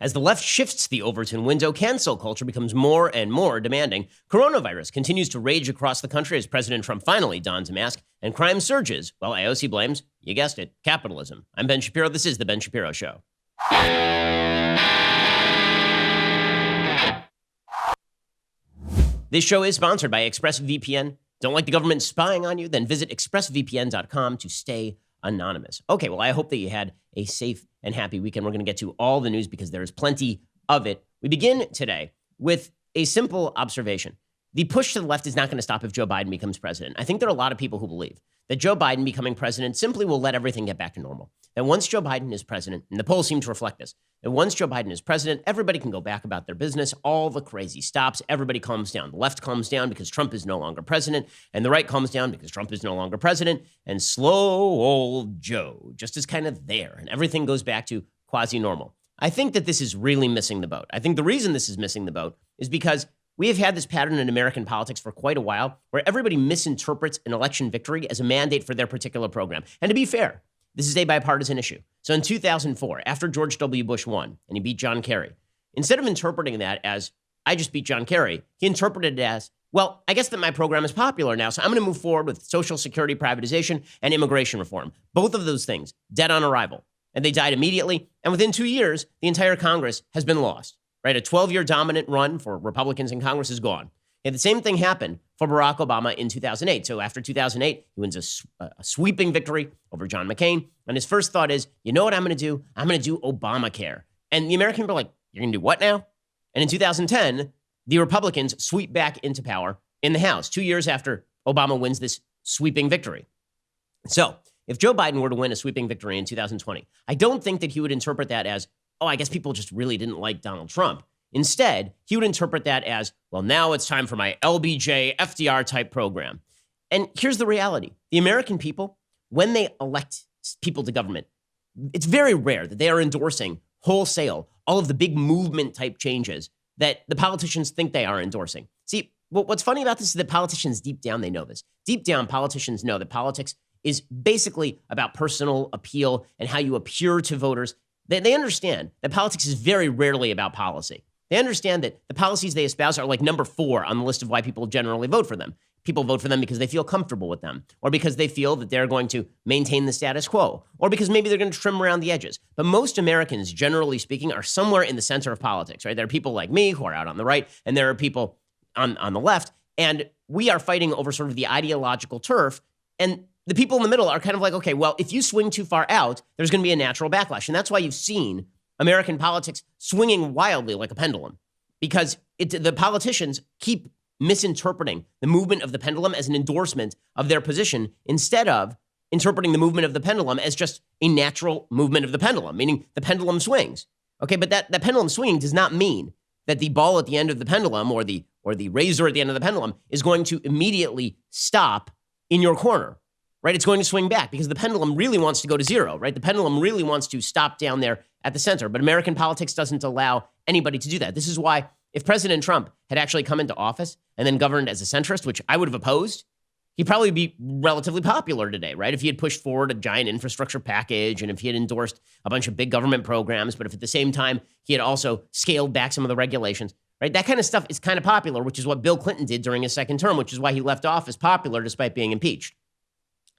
As the left shifts the Overton window, cancel culture becomes more and more demanding. Coronavirus continues to rage across the country as President Trump finally dons a mask, and crime surges while AOC blames, you guessed it, capitalism. I'm Ben Shapiro. This is The Ben Shapiro Show. This show is sponsored by ExpressVPN. Don't like the government spying on you? Then visit expressvpn.com to stay anonymous. Okay, well, I hope that you had a safe and happy weekend. We're going to get to all the news because there is plenty of it. We begin today with a simple observation. The push to the left is not going to stop if Joe Biden becomes president. I think there are a lot of people who believe that Joe Biden becoming president simply will let everything get back to normal. That once Joe Biden is president, and the polls seem to reflect this, that once Joe Biden is president, everybody can go back about their business. All the crazy stops. Everybody calms down. The left calms down because Trump is no longer president, and the right calms down because Trump is no longer president, and slow old Joe just is kind of there, and everything goes back to quasi-normal. I think that this is really missing the boat. I think the reason this is missing the boat is because we have had this pattern in American politics for quite a while where everybody misinterprets an election victory as a mandate for their particular program. And to be fair, this is a bipartisan issue. So in 2004, after George W. Bush won and he beat John Kerry, instead of interpreting that as, I just beat John Kerry, he interpreted it as, well, I guess that my program is popular now, so I'm going to move forward with Social Security privatization and immigration reform. Both of those things, dead on arrival. And they died immediately. And within 2 years, the entire Congress has been lost. Right, a 12-year dominant run for Republicans in Congress is gone. And the same thing happened for Barack Obama in 2008. So after 2008, he wins a sweeping victory over John McCain. And his first thought is, you know what I'm going to do? I'm going to do Obamacare. And the American people are like, you're going to do what now? And in 2010, the Republicans sweep back into power in the House, 2 years after Obama wins this sweeping victory. So if Joe Biden were to win a sweeping victory in 2020, I don't think that he would interpret that as, oh, I guess people just really didn't like Donald Trump. Instead, he would interpret that as, well, now it's time for my LBJ, FDR type program. And here's the reality. The American people, when they elect people to government, it's very rare that they are endorsing wholesale all of the big movement type changes that the politicians think they are endorsing. See, what's funny about this is that politicians deep down, they know this. Deep down, politicians know that politics is basically about personal appeal and how you appear to voters. They understand that politics is very rarely about policy. They understand that the policies they espouse are like number 4 on the list of why people generally vote for them. People vote for them because they feel comfortable with them, or because they feel that they're going to maintain the status quo, or because maybe they're going to trim around the edges. But most Americans, generally speaking, are somewhere in the center of politics, right? There are people like me who are out on the right, and there are people on the left, and we are fighting over sort of the ideological turf, and the people in the middle are kind of like, okay, well, if you swing too far out, there's going to be a natural backlash. And that's why you've seen American politics swinging wildly like a pendulum, because the politicians keep misinterpreting the movement of the pendulum as an endorsement of their position instead of interpreting the movement of the pendulum as just a natural movement of the pendulum, meaning the pendulum swings. Okay, but that pendulum swinging does not mean that the ball at the end of the pendulum or the razor at the end of the pendulum is going to immediately stop in your corner. Right? It's going to swing back because the pendulum really wants to go to zero, right? The pendulum really wants to stop down there at the center, but American politics doesn't allow anybody to do that. This is why if President Trump had actually come into office and then governed as a centrist, which I would have opposed, he'd probably be relatively popular today, right? If he had pushed forward a giant infrastructure package and if he had endorsed a bunch of big government programs, but if at the same time he had also scaled back some of the regulations, right? That kind of stuff is kind of popular, which is what Bill Clinton did during his second term, which is why he left office popular despite being impeached.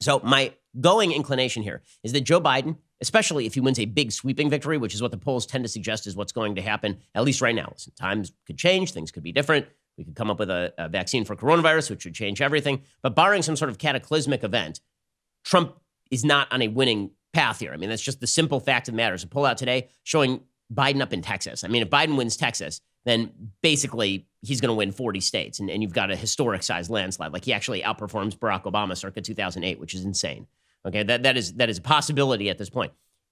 So my going inclination here is that Joe Biden, especially if he wins a big sweeping victory, which is what the polls tend to suggest is what's going to happen, at least right now. Listen, times could change. Things could be different. We could come up with a vaccine for coronavirus, which would change everything. But barring some sort of cataclysmic event, Trump is not on a winning path here. I mean, that's just the simple fact of the matter. There's a poll out today showing Biden up in Texas. I mean, if Biden wins Texas, then basically he's going to win 40 states. And you've got a historic size landslide. Like he actually outperforms Barack Obama circa 2008, which is insane. Okay, that is a possibility at this point.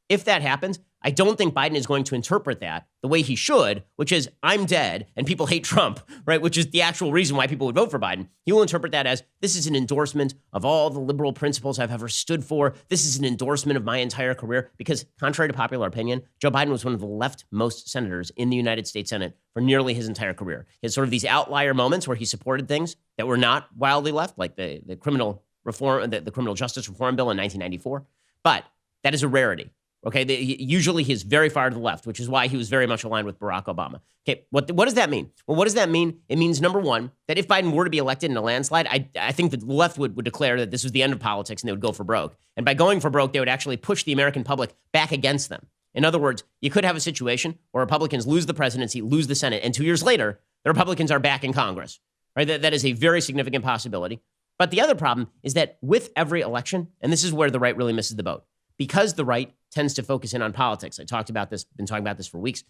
If that happens, I don't think Biden is going to interpret that the way he should, which is I'm dead and people hate Trump, right? Which is the actual reason why people would vote for Biden. He will interpret that as this is an endorsement of all the liberal principles I've ever stood for. This is an endorsement of my entire career because contrary to popular opinion, Joe Biden was one of the leftmost senators in the United States Senate for nearly his entire career. He had sort of these outlier moments where he supported things that were not wildly left, like the criminal reform, the criminal justice reform bill in 1994. But that is a rarity. Okay, usually he's very far to the left, which is why he was very much aligned with Barack Obama. Okay, what does that mean? Well, what does that mean? It means, number one, that if Biden were to be elected in a landslide, I think that the left would declare that this was the end of politics and they would go for broke. And by going for broke, they would actually push the American public back against them. In other words, you could have a situation where Republicans lose the presidency, lose the Senate, and 2 years later, the Republicans are back in Congress. Right? That is a very significant possibility. But the other problem is that with every election, and this is where the right really misses the boat, because the right tends to focus in on politics. I talked about this, been talking about this for weeks.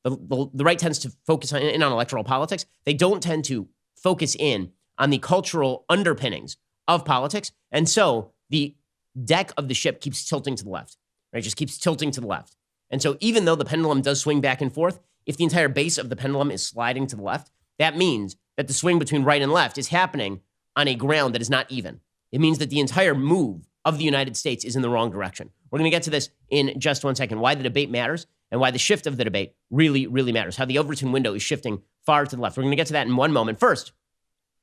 The right tends to focus in on electoral politics. They don't tend to focus in on the cultural underpinnings of politics. And so the deck of the ship keeps tilting to the left, right? It just keeps tilting to the left. And so even though the pendulum does swing back and forth, if the entire base of the pendulum is sliding to the left, that means that the swing between right and left is happening on a ground that is not even. It means that the entire move of the United States is in the wrong direction. We're going to get to this in just 1 second, why the debate matters and why the shift of the debate really, really matters, how the Overton window is shifting far to the left. We're going to get to that in one moment. First,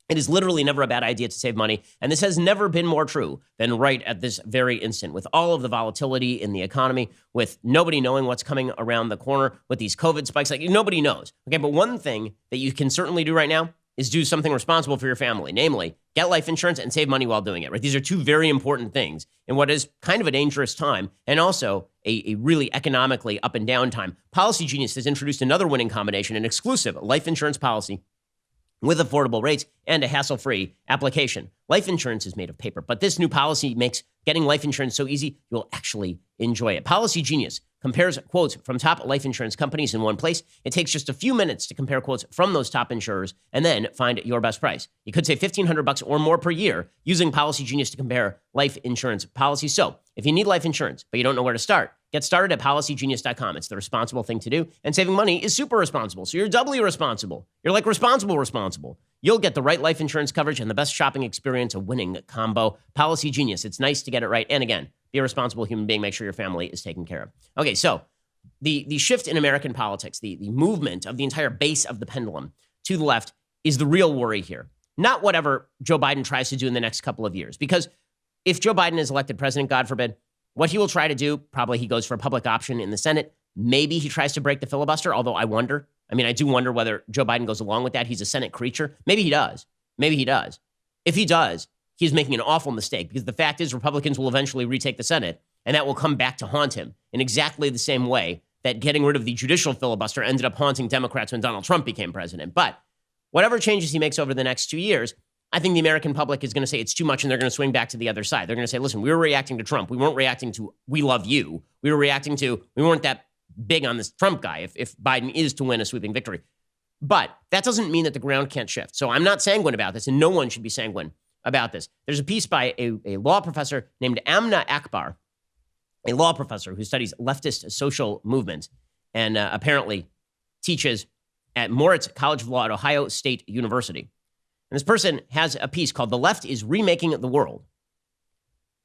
it is literally never a bad idea to save money, and this has never been more true than right at this very instant, with all of the volatility in the economy, with nobody knowing what's coming around the corner, with these COVID spikes, like nobody knows. Okay, but one thing that you can certainly do right now is do something responsible for your family, namely get life insurance and save money while doing it, right? These are two very important things in what is kind of a dangerous time and also a really economically up and down time. Policy Genius has introduced another winning combination, an exclusive life insurance policy with affordable rates and a hassle-free application. Life insurance is made of paper, but this new policy makes getting life insurance so easy, you'll actually enjoy it. Policy Genius compares quotes from top life insurance companies in one place. It takes just a few minutes to compare quotes from those top insurers and then find your best price. You could save $1,500 or more per year using Policy Genius to compare life insurance policies. So if you need life insurance, but you don't know where to start, get started at policygenius.com. It's the responsible thing to do, and saving money is super responsible. So you're doubly responsible. You're like responsible. You'll get the right life insurance coverage and the best shopping experience, a winning combo. Policy Genius. It's nice to get it right. And again, be a responsible human being. Make sure your family is taken care of. Okay, so the shift in American politics, the movement of the entire base of the pendulum to the left is the real worry here. Not whatever Joe Biden tries to do in the next couple of years. Because if Joe Biden is elected president, God forbid, what he will try to do, probably he goes for a public option in the Senate. Maybe he tries to break the filibuster, although I wonder. I do wonder whether Joe Biden goes along with that. He's a Senate creature. Maybe he does. If he does, he's making an awful mistake, because the fact is Republicans will eventually retake the Senate, and that will come back to haunt him in exactly the same way that getting rid of the judicial filibuster ended up haunting Democrats when Donald Trump became president. But whatever changes he makes over the next 2 years, I think the American public is going to say it's too much, and they're going to swing back to the other side. They're going to say, listen, we were reacting to Trump. We weren't reacting to we love you. We weren't that big on this Trump guy if Biden is to win a sweeping victory. But that doesn't mean that the ground can't shift. So I'm not sanguine about this, and no one should be sanguine about this. There's a piece by a law professor named Amna Akbar, a law professor who studies leftist social movements and apparently teaches at Moritz College of Law at Ohio State University. And this person has a piece called "The Left is Remaking the World."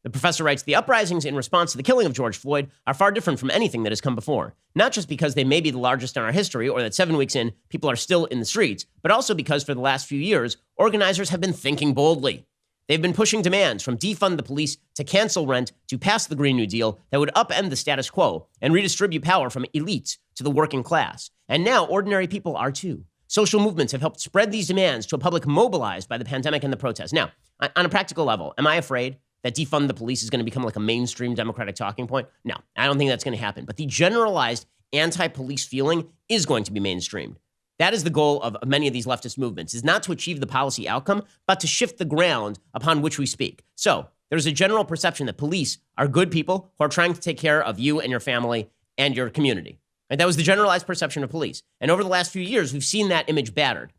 The professor writes, "The uprisings in response to the killing of George Floyd are far different from anything that has come before, not just because they may be the largest in our history or that 7 weeks in, people are still in the streets, but also because for the last few years, organizers have been thinking boldly. They've been pushing demands from defund the police to cancel rent to pass the Green New Deal that would upend the status quo and redistribute power from elites to the working class. And now ordinary people are too. Social movements have helped spread these demands to a public mobilized by the pandemic and the protests." Now, on a practical level, am I afraid that defund the police is going to become like a mainstream Democratic talking point? No, I don't think that's going to happen. But the generalized anti-police feeling is going to be mainstreamed. That is the goal of many of these leftist movements, is not to achieve the policy outcome, but to shift the ground upon which we speak. So there's a general perception that police are good people who are trying to take care of you and your family and your community. And that was the generalized perception of police. And over the last few years, we've seen that image battered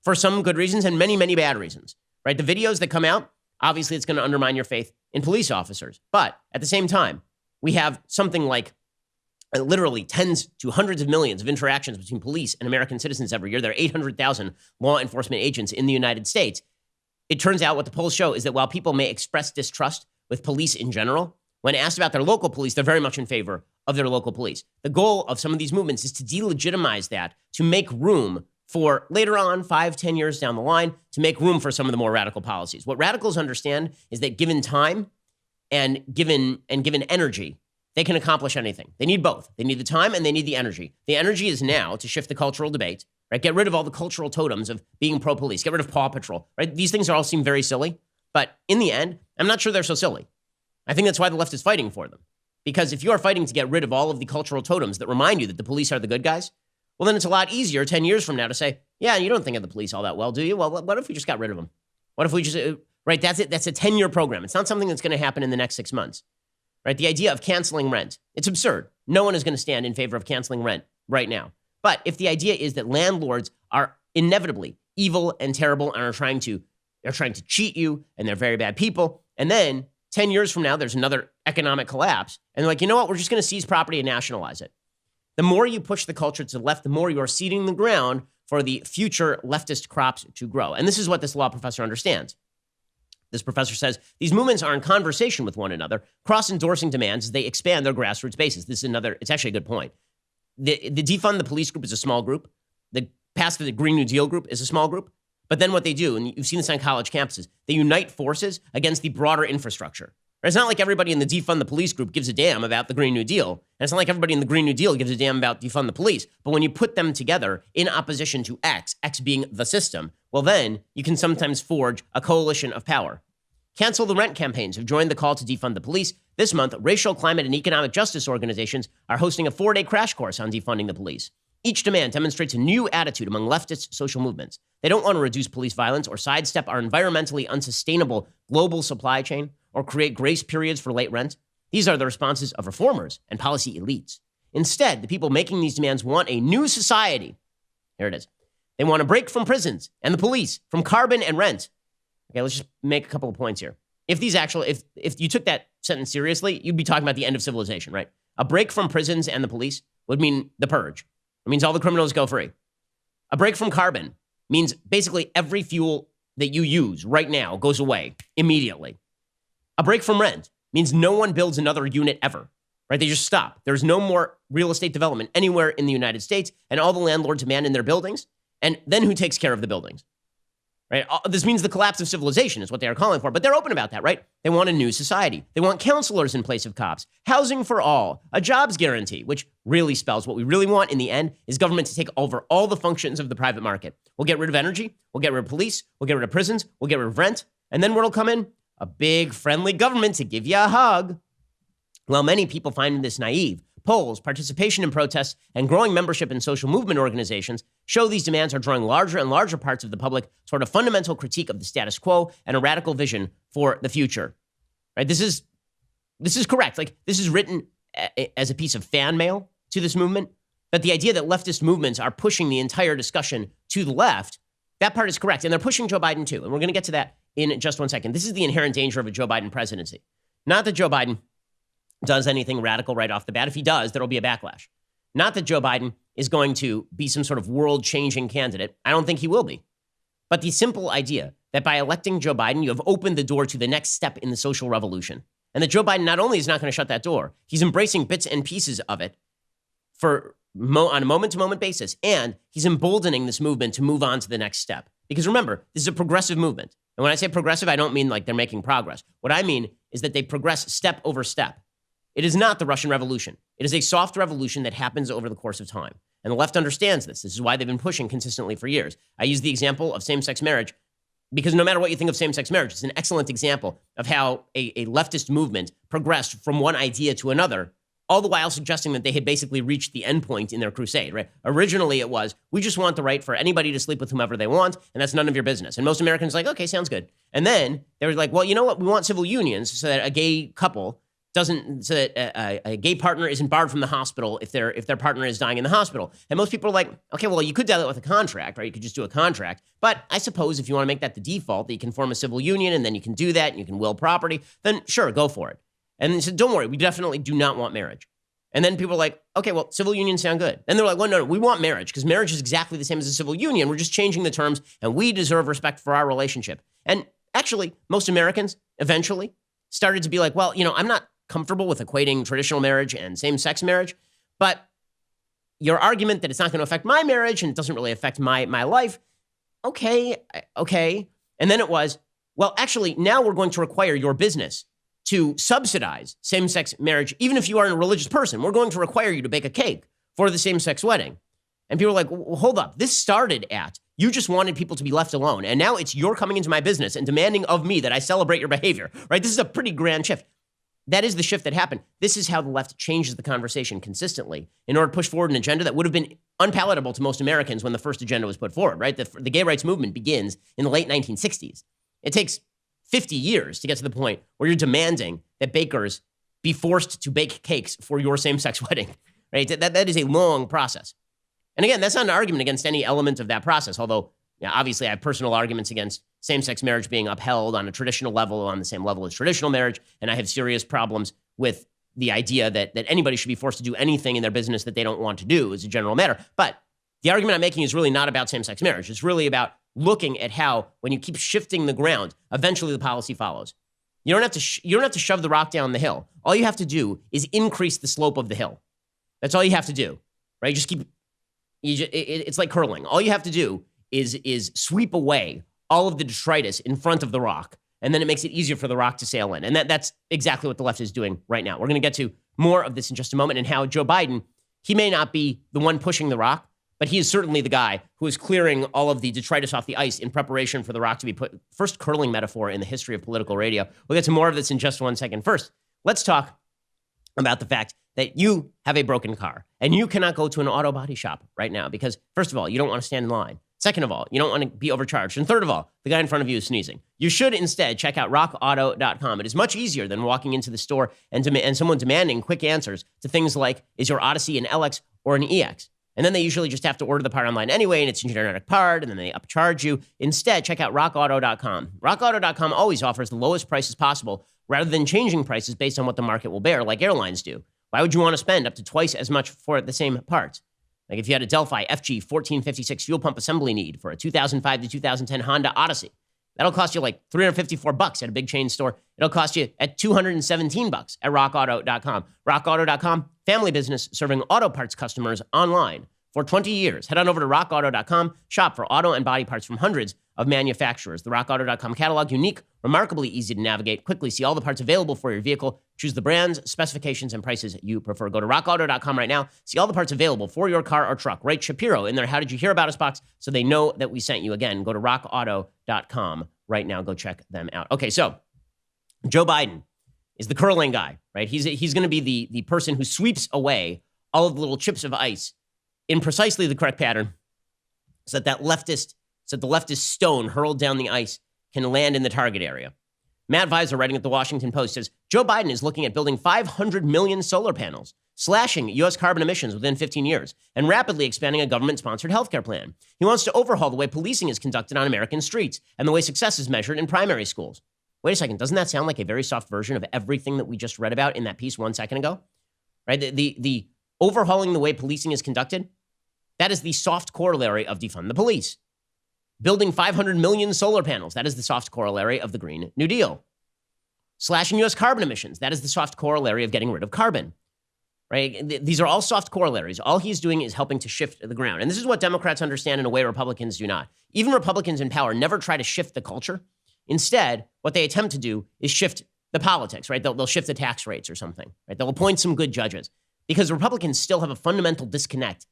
for some good reasons and many, many bad reasons, right? The videos that come out, obviously it's going to undermine your faith in police officers. But at the same time, we have something like literally tens to hundreds of millions of interactions between police and American citizens every year. There are 800,000 law enforcement agents in the United States. It turns out what the polls show is that while people may express distrust with police in general, when asked about their local police, they're very much in favor of their local police. The goal of some of these movements is to delegitimize that, to make room for later on, 5-10 years down the line, to make room for some of the more radical policies. What radicals understand is that given time and given energy, they can accomplish anything. They need both. They need the time and they need the energy. The energy is now to shift the cultural debate, right? Get rid of all the cultural totems of being pro-police. Get rid of Paw Patrol, right? These things all seem very silly, but in the end, I'm not sure they're so silly. I think that's why the left is fighting for them. Because if you are fighting to get rid of all of the cultural totems that remind you that the police are the good guys, well, then it's a lot easier 10 years from now to say, yeah, you don't think of the police all that well, do you? Well, what if we just got rid of them? What if we just, right? That's it. That's a 10-year program. It's not something that's going to happen in the next 6 months, right? The idea of canceling rent, it's absurd. No one is going to stand in favor of canceling rent right now. But if the idea is that landlords are inevitably evil and terrible and they're trying to cheat you and they're very bad people, and then 10 years from now, there's another economic collapse, and they're like, you know what? We're just going to seize property and nationalize it. The more you push the culture to the left, the more you are seeding the ground for the future leftist crops to grow. And this is what this law professor understands. This professor says these movements are in conversation with one another, cross-endorsing demands as they expand their grassroots bases. This is it's actually a good point. The defund the police group is a small group. The pass the Green New Deal group is a small group. But then what they do, and you've seen this on college campuses, they unite forces against the broader infrastructure. It's not like everybody in the defund the police group gives a damn about the Green New Deal. And it's not like everybody in the Green New Deal gives a damn about defund the police. But when you put them together in opposition to X being the system, well, then you can sometimes forge a coalition of power. Cancel the Rent campaigns have joined the call to defund the police. This month, racial, climate, and economic justice organizations are hosting a 4-day crash course on defunding the police. Each demand demonstrates a new attitude among leftist social movements. They don't want to reduce police violence or sidestep our environmentally unsustainable global supply chain or create grace periods for late rent. These are the responses of reformers and policy elites. Instead, the people making these demands want a new society. Here it is. They want a break from prisons and the police, from carbon and rent. Okay, let's just make a couple of points here. If you took that sentence seriously, you'd be talking about the end of civilization, right? A break from prisons and the police would mean the purge. It means all the criminals go free. A break from carbon means basically every fuel that you use right now goes away immediately. A break from rent means no one builds another unit ever, right? They just stop. There's no more real estate development anywhere in the United States, and all the landlords abandon their buildings. And then who takes care of the buildings? Right? This means the collapse of civilization is what they are calling for, but they're open about that, right? They want a new society. They want counselors in place of cops, housing for all, a jobs guarantee, which really spells what we really want in the end is government to take over all the functions of the private market. We'll get rid of energy. We'll get rid of police. We'll get rid of prisons. We'll get rid of rent. And then what'll come in? A big friendly government to give you a hug. Well, many people find this naive. Polls, participation in protests, and growing membership in social movement organizations show these demands are drawing larger and larger parts of the public toward a fundamental critique of the status quo and a radical vision for the future. Right? This is correct. Like, this is written as a piece of fan mail to this movement. But the idea that leftist movements are pushing the entire discussion to the left, that part is correct. And they're pushing Joe Biden too. And we're going to get to that in just one second. This is the inherent danger of a Joe Biden presidency. Not that Joe Biden does anything radical right off the bat. If he does, there'll be a backlash. Not that Joe Biden is going to be some sort of world-changing candidate. I don't think he will be. But the simple idea that by electing Joe Biden, you have opened the door to the next step in the social revolution. And that Joe Biden not only is not going to shut that door, he's embracing bits and pieces of it on a moment-to-moment basis. And he's emboldening this movement to move on to the next step. Because remember, this is a progressive movement. And when I say progressive, I don't mean like they're making progress. What I mean is that they progress step over step. It is not the Russian Revolution. It is a soft revolution that happens over the course of time. And the left understands this. This is why they've been pushing consistently for years. I use the example of same-sex marriage because no matter what you think of same-sex marriage, it's an excellent example of how a leftist movement progressed from one idea to another, all the while suggesting that they had basically reached the end point in their crusade, right? Originally, it was, we just want the right for anybody to sleep with whomever they want, and that's none of your business. And most Americans are like, okay, sounds good. And then they were like, well, you know what? We want civil unions so that a gay couple so that a gay partner isn't barred from the hospital if their partner is dying in the hospital. And most people are like, okay, well, you could do that with a contract, right? You could just do a contract. But I suppose if you want to make that the default, that you can form a civil union and then you can do that and you can will property, then sure, go for it. And they said, don't worry, we definitely do not want marriage. And then people are like, okay, well, civil unions sound good. And they're like, well, no, we want marriage because marriage is exactly the same as a civil union. We're just changing the terms and we deserve respect for our relationship. And actually, most Americans eventually started to be like, well, I'm not comfortable with equating traditional marriage and same-sex marriage, but your argument that it's not going to affect my marriage and it doesn't really affect my life, okay. And then it was, well, actually, now we're going to require your business to subsidize same-sex marriage, even if you are a religious person. We're going to require you to bake a cake for the same-sex wedding. And people are like, well, hold up. This started at, you just wanted people to be left alone. And now it's you're coming into my business and demanding of me that I celebrate your behavior, right? This is a pretty grand shift. That is the shift that happened. This is how the left changes the conversation consistently in order to push forward an agenda that would have been unpalatable to most Americans when the first agenda was put forward, right? The gay rights movement begins in the late 1960s. It takes 50 years to get to the point where you're demanding that bakers be forced to bake cakes for your same-sex wedding, right? That is a long process. And again, that's not an argument against any element of that process, although obviously I have personal arguments against same-sex marriage being upheld on a traditional level, on the same level as traditional marriage, and I have serious problems with the idea that anybody should be forced to do anything in their business that they don't want to do as a general matter. But the argument I'm making is really not about same-sex marriage. It's really about looking at how, when you keep shifting the ground, eventually the policy follows. You don't have to shove the rock down the hill. All you have to do is increase the slope of the hill. That's all you have to do, right? It's like curling. All you have to do is sweep away all of the detritus in front of the rock, and then it makes it easier for the rock to sail in. And that's exactly what the left is doing right now. We're going to get to more of this in just a moment, and how Joe Biden, he may not be the one pushing the rock, but he is certainly the guy who is clearing all of the detritus off the ice in preparation for the rock to be put. First curling metaphor in the history of political radio. We'll get to more of this in just 1 second. First, let's talk about the fact that you have a broken car and you cannot go to an auto body shop right now because, first of all, you don't want to stand in line. Second of all, you don't want to be overcharged. And third of all, the guy in front of you is sneezing. You should instead check out rockauto.com. It is much easier than walking into the store and someone demanding quick answers to things like, is your Odyssey an LX or an EX? And then they usually just have to order the part online anyway, and it's a generic part, and then they upcharge you. Instead, check out rockauto.com. Rockauto.com always offers the lowest prices possible rather than changing prices based on what the market will bear, like airlines do. Why would you want to spend up to twice as much for the same parts? Like if you had a Delphi FG 1456 fuel pump assembly need for a 2005 to 2010 Honda Odyssey, that'll cost you like $354 at a big chain store. It'll cost you at $217 at rockauto.com. Rockauto.com, family business serving auto parts customers online for 20 years. Head on over to rockauto.com, shop for auto and body parts from hundreds of manufacturers. The rockauto.com catalog, unique, remarkably easy to navigate. Quickly see all the parts available for your vehicle. Choose the brands, specifications, and prices you prefer. Go to rockauto.com right now. See all the parts available for your car or truck. Write Shapiro in there. How did you hear about us box so they know that we sent you. Again, go to rockauto.com right now. Go check them out. Okay, so Joe Biden is the curling guy, right? He's going to be the person who sweeps away all of the little chips of ice in precisely the correct pattern so that the leftist stone hurled down the ice can land in the target area. Matt Visor, writing at the Washington Post, says, Joe Biden is looking at building 500 million solar panels, slashing U.S. carbon emissions within 15 years, and rapidly expanding a government-sponsored healthcare plan. He wants to overhaul the way policing is conducted on American streets and the way success is measured in primary schools. Wait a second, doesn't that sound like a very soft version of everything that we just read about in that piece 1 second ago? Right? The overhauling the way policing is conducted, that is the soft corollary of defund the police. Building 500 million solar panels, that is the soft corollary of the Green New Deal. Slashing U.S. carbon emissions, that is the soft corollary of getting rid of carbon. Right? These are all soft corollaries. All he's doing is helping to shift the ground. And this is what Democrats understand in a way Republicans do not. Even Republicans in power never try to shift the culture. Instead, what they attempt to do is shift the politics, right? They'll shift the tax rates or something, right? They'll appoint some good judges because Republicans still have a fundamental disconnect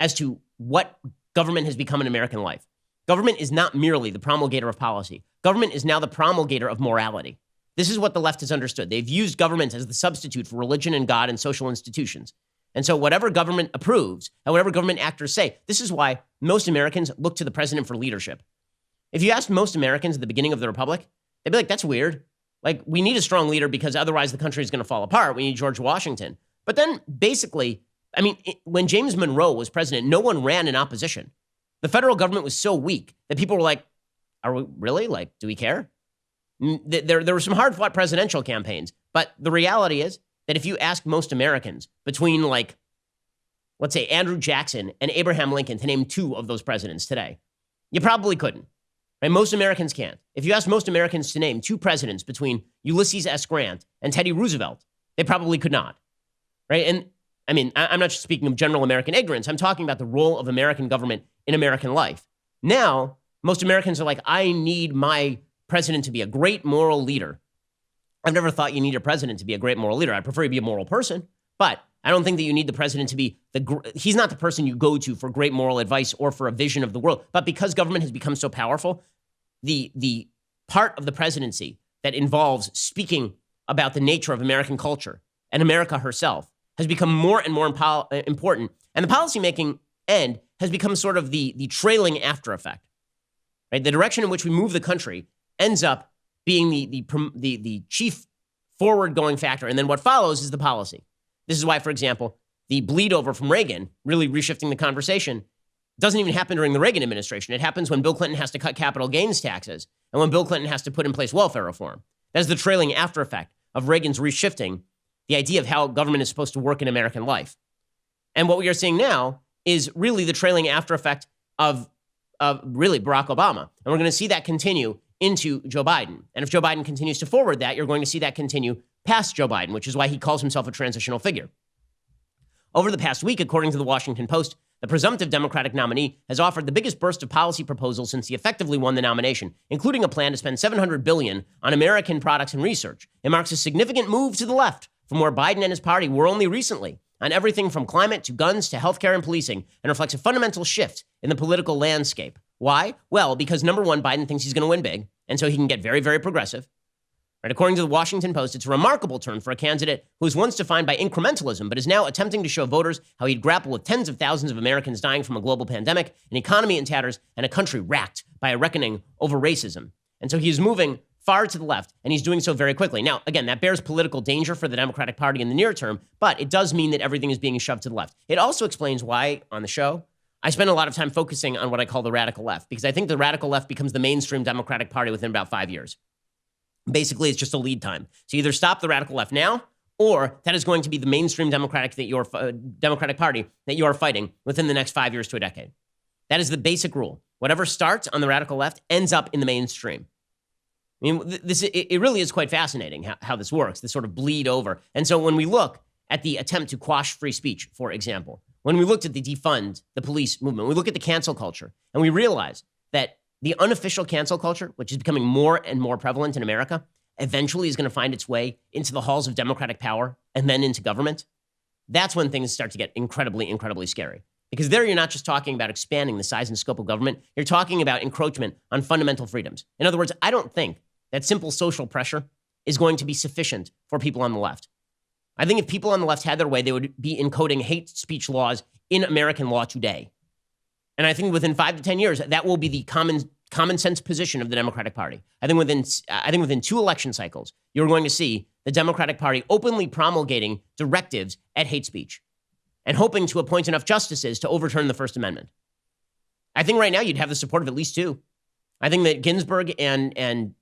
as to what government has become in American life. Government is not merely the promulgator of policy. Government is now the promulgator of morality. This is what the left has understood. They've used government as the substitute for religion and God and social institutions. And so whatever government approves and whatever government actors say, this is why most Americans look to the president for leadership. If you asked most Americans at the beginning of the republic, they'd be like, that's weird. Like, we need a strong leader because otherwise the country is going to fall apart. We need George Washington. But then basically, I mean, when James Monroe was president, no one ran in opposition. The federal government was so weak that people were like, are we really? Like, do we care? There were some hard-fought presidential campaigns, but the reality is that if you ask most Americans between, like, let's say Andrew Jackson and Abraham Lincoln to name two of those presidents today, you probably couldn't. Right? Most Americans can't. If you ask most Americans to name two presidents between Ulysses S. Grant and Teddy Roosevelt, they probably could not. Right? And I mean, I'm not just speaking of general American ignorance. I'm talking about the role of American government in American life. Now, most Americans are like, I need my president to be a great moral leader. I've never thought you need a president to be a great moral leader. I prefer you be a moral person, but I don't think that you need the president to be he's not the person you go to for great moral advice or for a vision of the world. But because government has become so powerful, the part of the presidency that involves speaking about the nature of American culture and America herself has become more and more important. And the policymaking end has become sort of the trailing after effect, right? The direction in which we move the country ends up being the chief forward-going factor. And then what follows is the policy. This is why, for example, the bleed over from Reagan, really reshifting the conversation, doesn't even happen during the Reagan administration. It happens when Bill Clinton has to cut capital gains taxes and when Bill Clinton has to put in place welfare reform. That's the trailing after effect of Reagan's reshifting the idea of how government is supposed to work in American life. And what we are seeing now is really the trailing after effect of really Barack Obama. And we're going to see that continue into Joe Biden. And if Joe Biden continues to forward that, you're going to see that continue past Joe Biden, which is why he calls himself a transitional figure. Over the past week, according to the Washington Post, the presumptive Democratic nominee has offered the biggest burst of policy proposals since he effectively won the nomination, including a plan to spend $700 billion on American products and research. It marks a significant move to the left from where Biden and his party were only recently, on everything from climate to guns to healthcare and policing, and reflects a fundamental shift in the political landscape. Why? Well, because number one, Biden thinks he's going to win big, and so he can get very, very progressive. Right? According to the Washington Post, it's a remarkable turn for a candidate who was once defined by incrementalism, but is now attempting to show voters how he'd grapple with tens of thousands of Americans dying from a global pandemic, an economy in tatters, and a country racked by a reckoning over racism. And so he's moving far to the left, and he's doing so very quickly. Now, again, that bears political danger for the Democratic Party in the near term, but it does mean that everything is being shoved to the left. It also explains why, on the show, I spend a lot of time focusing on what I call the radical left, because I think the radical left becomes the mainstream Democratic Party within about 5 years. Basically, it's just a lead time. So either stop the radical left now, or that is going to be the mainstream Democratic Party that you are fighting within the next 5 years to a decade. That is the basic rule. Whatever starts on the radical left ends up in the mainstream. I mean, it really is quite fascinating how this works, this sort of bleed over. And so when we look at the attempt to quash free speech, for example, when we looked at the defund the police movement, we look at the cancel culture, and we realize that the unofficial cancel culture, which is becoming more and more prevalent in America, eventually is going to find its way into the halls of democratic power and then into government. That's when things start to get incredibly, incredibly scary. Because there you're not just talking about expanding the size and scope of government, you're talking about encroachment on fundamental freedoms. In other words, I don't think that simple social pressure is going to be sufficient for people on the left. I think if people on the left had their way, they would be encoding hate speech laws in American law today. And I think within 5 to 10 years, that will be the common sense position of the Democratic Party. I think within 2 election cycles, you're going to see the Democratic Party openly promulgating directives at hate speech and hoping to appoint enough justices to overturn the First Amendment. I think right now you'd have the support of at least 2. I think that Ginsburg and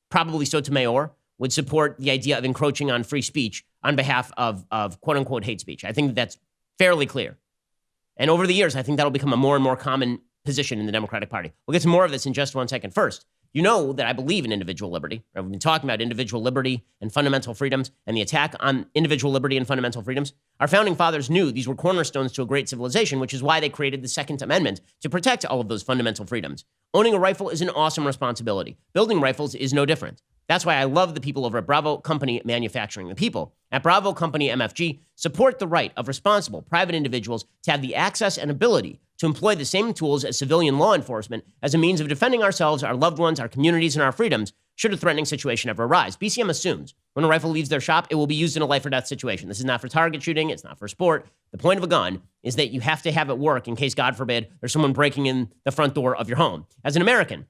probably Sotomayor would support the idea of encroaching on free speech on behalf of quote-unquote hate speech. I think that's fairly clear. And over the years, I think that'll become a more and more common position in the Democratic Party. We'll get to more of this in just 1 second. First, you know that I believe in individual liberty. Right? We've been talking about individual liberty and fundamental freedoms and the attack on individual liberty and fundamental freedoms. Our founding fathers knew these were cornerstones to a great civilization, which is why they created the Second Amendment to protect all of those fundamental freedoms. Owning a rifle is an awesome responsibility. Building rifles is no different. That's why I love the people over at Bravo Company Manufacturing. The people at Bravo Company MFG support the right of responsible private individuals to have the access and ability to employ the same tools as civilian law enforcement as a means of defending ourselves, our loved ones, our communities, and our freedoms should a threatening situation ever arise. BCM assumes when a rifle leaves their shop, it will be used in a life or death situation. This is not for target shooting. It's not for sport. The point of a gun is that you have to have it work in case, God forbid, there's someone breaking in the front door of your home. As an American,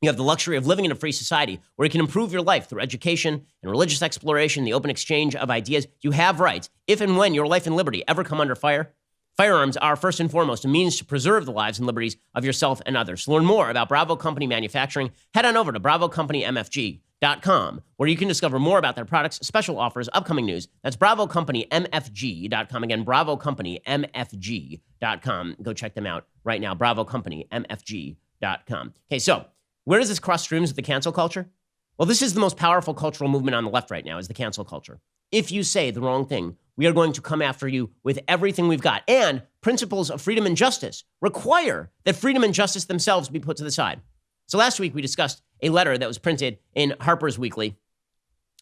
you have the luxury of living in a free society where you can improve your life through education and religious exploration, the open exchange of ideas. You have rights. If and when your life and liberty ever come under fire, firearms are first and foremost a means to preserve the lives and liberties of yourself and others. To learn more about Bravo Company Manufacturing, head on over to BravoCompanyMFG.com, where you can discover more about their products, special offers, upcoming news. That's BravoCompanyMFG.com. Again, BravoCompanyMFG.com. Go check them out right now, BravoCompanyMFG.com. Okay, so where does this cross streams with the cancel culture? Well, this is the most powerful cultural movement on the left right now, is the cancel culture. If you say the wrong thing, we are going to come after you with everything we've got. And principles of freedom and justice require that freedom and justice themselves be put to the side. So last week we discussed a letter that was printed in Harper's Weekly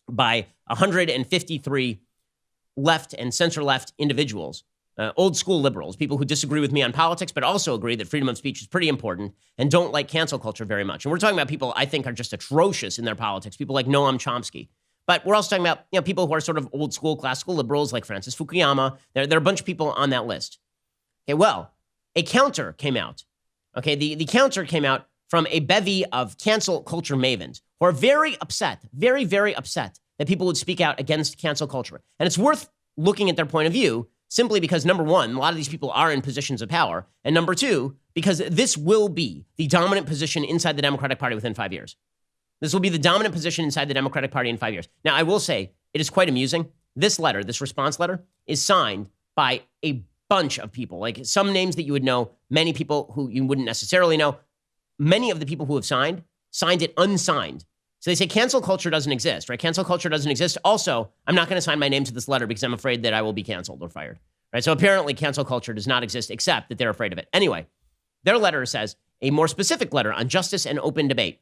by 153 left and center-left individuals, old school liberals, people who disagree with me on politics, but also agree that freedom of speech is pretty important and don't like cancel culture very much. And we're talking about people I think are just atrocious in their politics, people like Noam Chomsky. But we're also talking about people who are sort of old school, classical liberals like Francis Fukuyama. There are a bunch of people on that list. Okay, well, a counter came out. Okay, the counter came out from a bevy of cancel culture mavens who are very upset, very, very upset that people would speak out against cancel culture. And it's worth looking at their point of view simply because, number one, a lot of these people are in positions of power. And number two, because this will be the dominant position inside the Democratic Party within 5 years. This will be the dominant position inside the Democratic Party in 5 years. Now, I will say it is quite amusing. This letter, this response letter, is signed by a bunch of people, like some names that you would know, many people who you wouldn't necessarily know. Many of the people who have signed it unsigned. So they say cancel culture doesn't exist, right? Cancel culture doesn't exist. Also, I'm not going to sign my name to this letter because I'm afraid that I will be canceled or fired, right? So apparently cancel culture does not exist except that they're afraid of it. Anyway, their letter says a more specific letter on justice and open debate.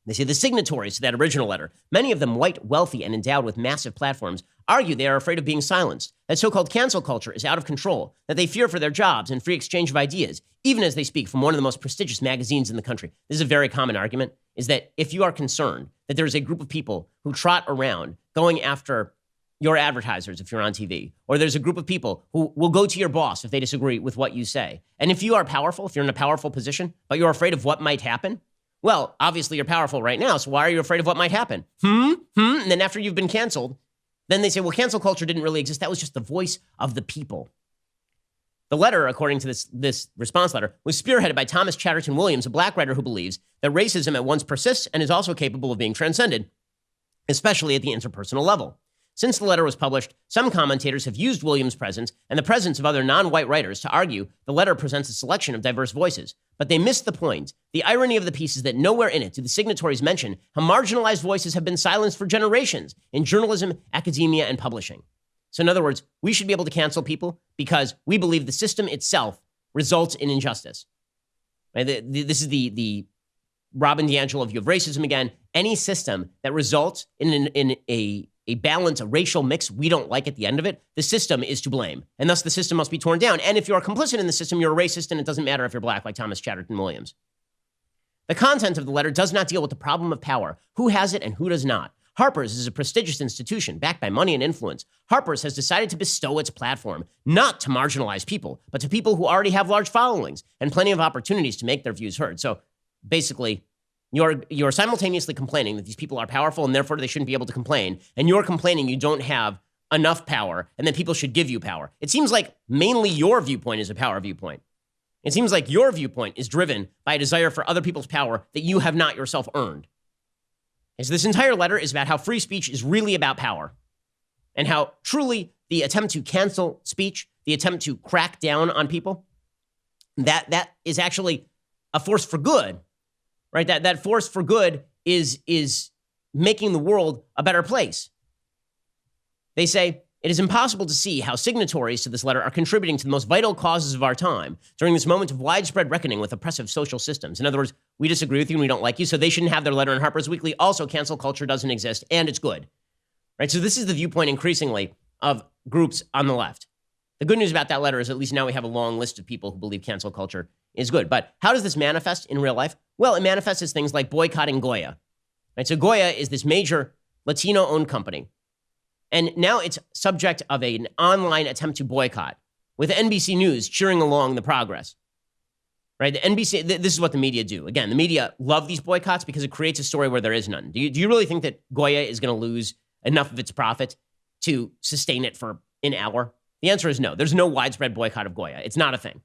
They say the signatories to that original letter, many of them white, wealthy, and endowed with massive platforms, argue they are afraid of being silenced, that so-called cancel culture is out of control, that they fear for their jobs and free exchange of ideas, even as they speak from one of the most prestigious magazines in the country. This is a very common argument, is that if you are concerned that there's a group of people who trot around going after your advertisers if you're on TV, or there's a group of people who will go to your boss if they disagree with what you say, and if you are powerful, if you're in a powerful position, but you're afraid of what might happen, well, obviously you're powerful right now, so why are you afraid of what might happen? And then after you've been canceled, then they say, well, cancel culture didn't really exist. That was just the voice of the people. The letter, according to this response letter, was spearheaded by Thomas Chatterton Williams, a black writer who believes that racism at once persists and is also capable of being transcended, especially at the interpersonal level. Since the letter was published, some commentators have used Williams' presence and the presence of other non-white writers to argue the letter presents a selection of diverse voices. But they missed the point. The irony of the piece is that nowhere in it do the signatories mention how marginalized voices have been silenced for generations in journalism, academia, and publishing. So in other words, we should be able to cancel people because we believe the system itself results in injustice. Right? This is the Robin DiAngelo view of racism again. Any system that results in a balance, a racial mix we don't like at the end of it, the system is to blame. And thus the system must be torn down. And if you're complicit in the system, you're a racist, and it doesn't matter if you're black, like Thomas Chatterton Williams. The content of the letter does not deal with the problem of power, who has it and who does not. Harper's is a prestigious institution backed by money and influence. Harper's has decided to bestow its platform, not to marginalized people, but to people who already have large followings and plenty of opportunities to make their views heard. So basically, you're simultaneously complaining that these people are powerful and therefore they shouldn't be able to complain, and you're complaining you don't have enough power and that people should give you power. It seems like mainly your viewpoint is a power viewpoint. It seems like your viewpoint is driven by a desire for other people's power that you have not yourself earned. And so this entire letter is about how free speech is really about power and how truly the attempt to cancel speech, the attempt to crack down on people, that is actually a force for good. Right, that force for good is making the world a better place. They say, it is impossible to see how signatories to this letter are contributing to the most vital causes of our time during this moment of widespread reckoning with oppressive social systems. In other words, we disagree with you and we don't like you, so they shouldn't have their letter in Harper's Weekly. Also, cancel culture doesn't exist, and it's good. Right, so this is the viewpoint increasingly of groups on the left. The good news about that letter is at least now we have a long list of people who believe cancel culture is good. But how does this manifest in real life? Well, it manifests as things like boycotting Goya. Right? So Goya is this major Latino-owned company. And now it's subject of an online attempt to boycott, with NBC News cheering along the progress. Right? The NBC, this is what the media do. Again, the media love these boycotts because it creates a story where there is none. Do you really think that Goya is going to lose enough of its profit to sustain it for an hour? The answer is no. There's no widespread boycott of Goya. It's not a thing.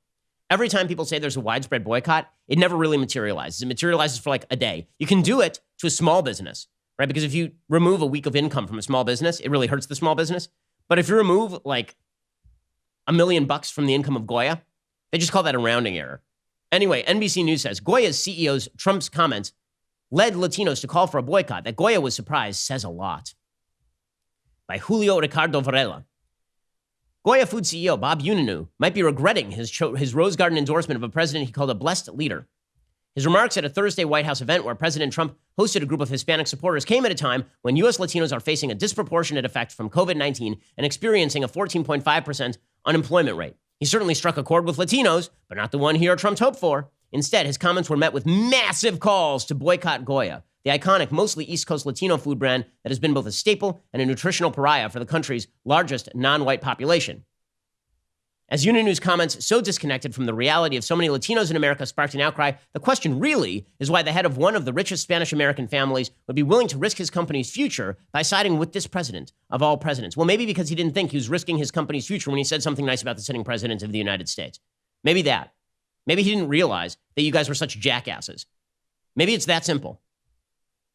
Every time people say there's a widespread boycott, it never really materializes. It materializes for like a day. You can do it to a small business, right? Because if you remove a week of income from a small business, it really hurts the small business. But if you remove like $1 million from the income of Goya, they just call that a rounding error. Anyway, NBC News says Goya's CEO's Trump's comments led Latinos to call for a boycott. That Goya was surprised says a lot. By Julio Ricardo Varela. Goya Food CEO Bob Uninu might be regretting his Rose Garden endorsement of a president he called a blessed leader. His remarks at a Thursday White House event where President Trump hosted a group of Hispanic supporters came at a time when U.S. Latinos are facing a disproportionate effect from COVID-19 and experiencing a 14.5% unemployment rate. He certainly struck a chord with Latinos, but not the one he or Trump's hoped for. Instead, his comments were met with massive calls to boycott Goya, the iconic, mostly East Coast Latino food brand that has been both a staple and a nutritional pariah for the country's largest non-white population. As Uninews comments so disconnected from the reality of so many Latinos in America sparked an outcry, the question really is why the head of one of the richest Spanish-American families would be willing to risk his company's future by siding with this president of all presidents. Well, maybe because he didn't think he was risking his company's future when he said something nice about the sitting president of the United States. Maybe that. Maybe he didn't realize that you guys were such jackasses. Maybe it's that simple.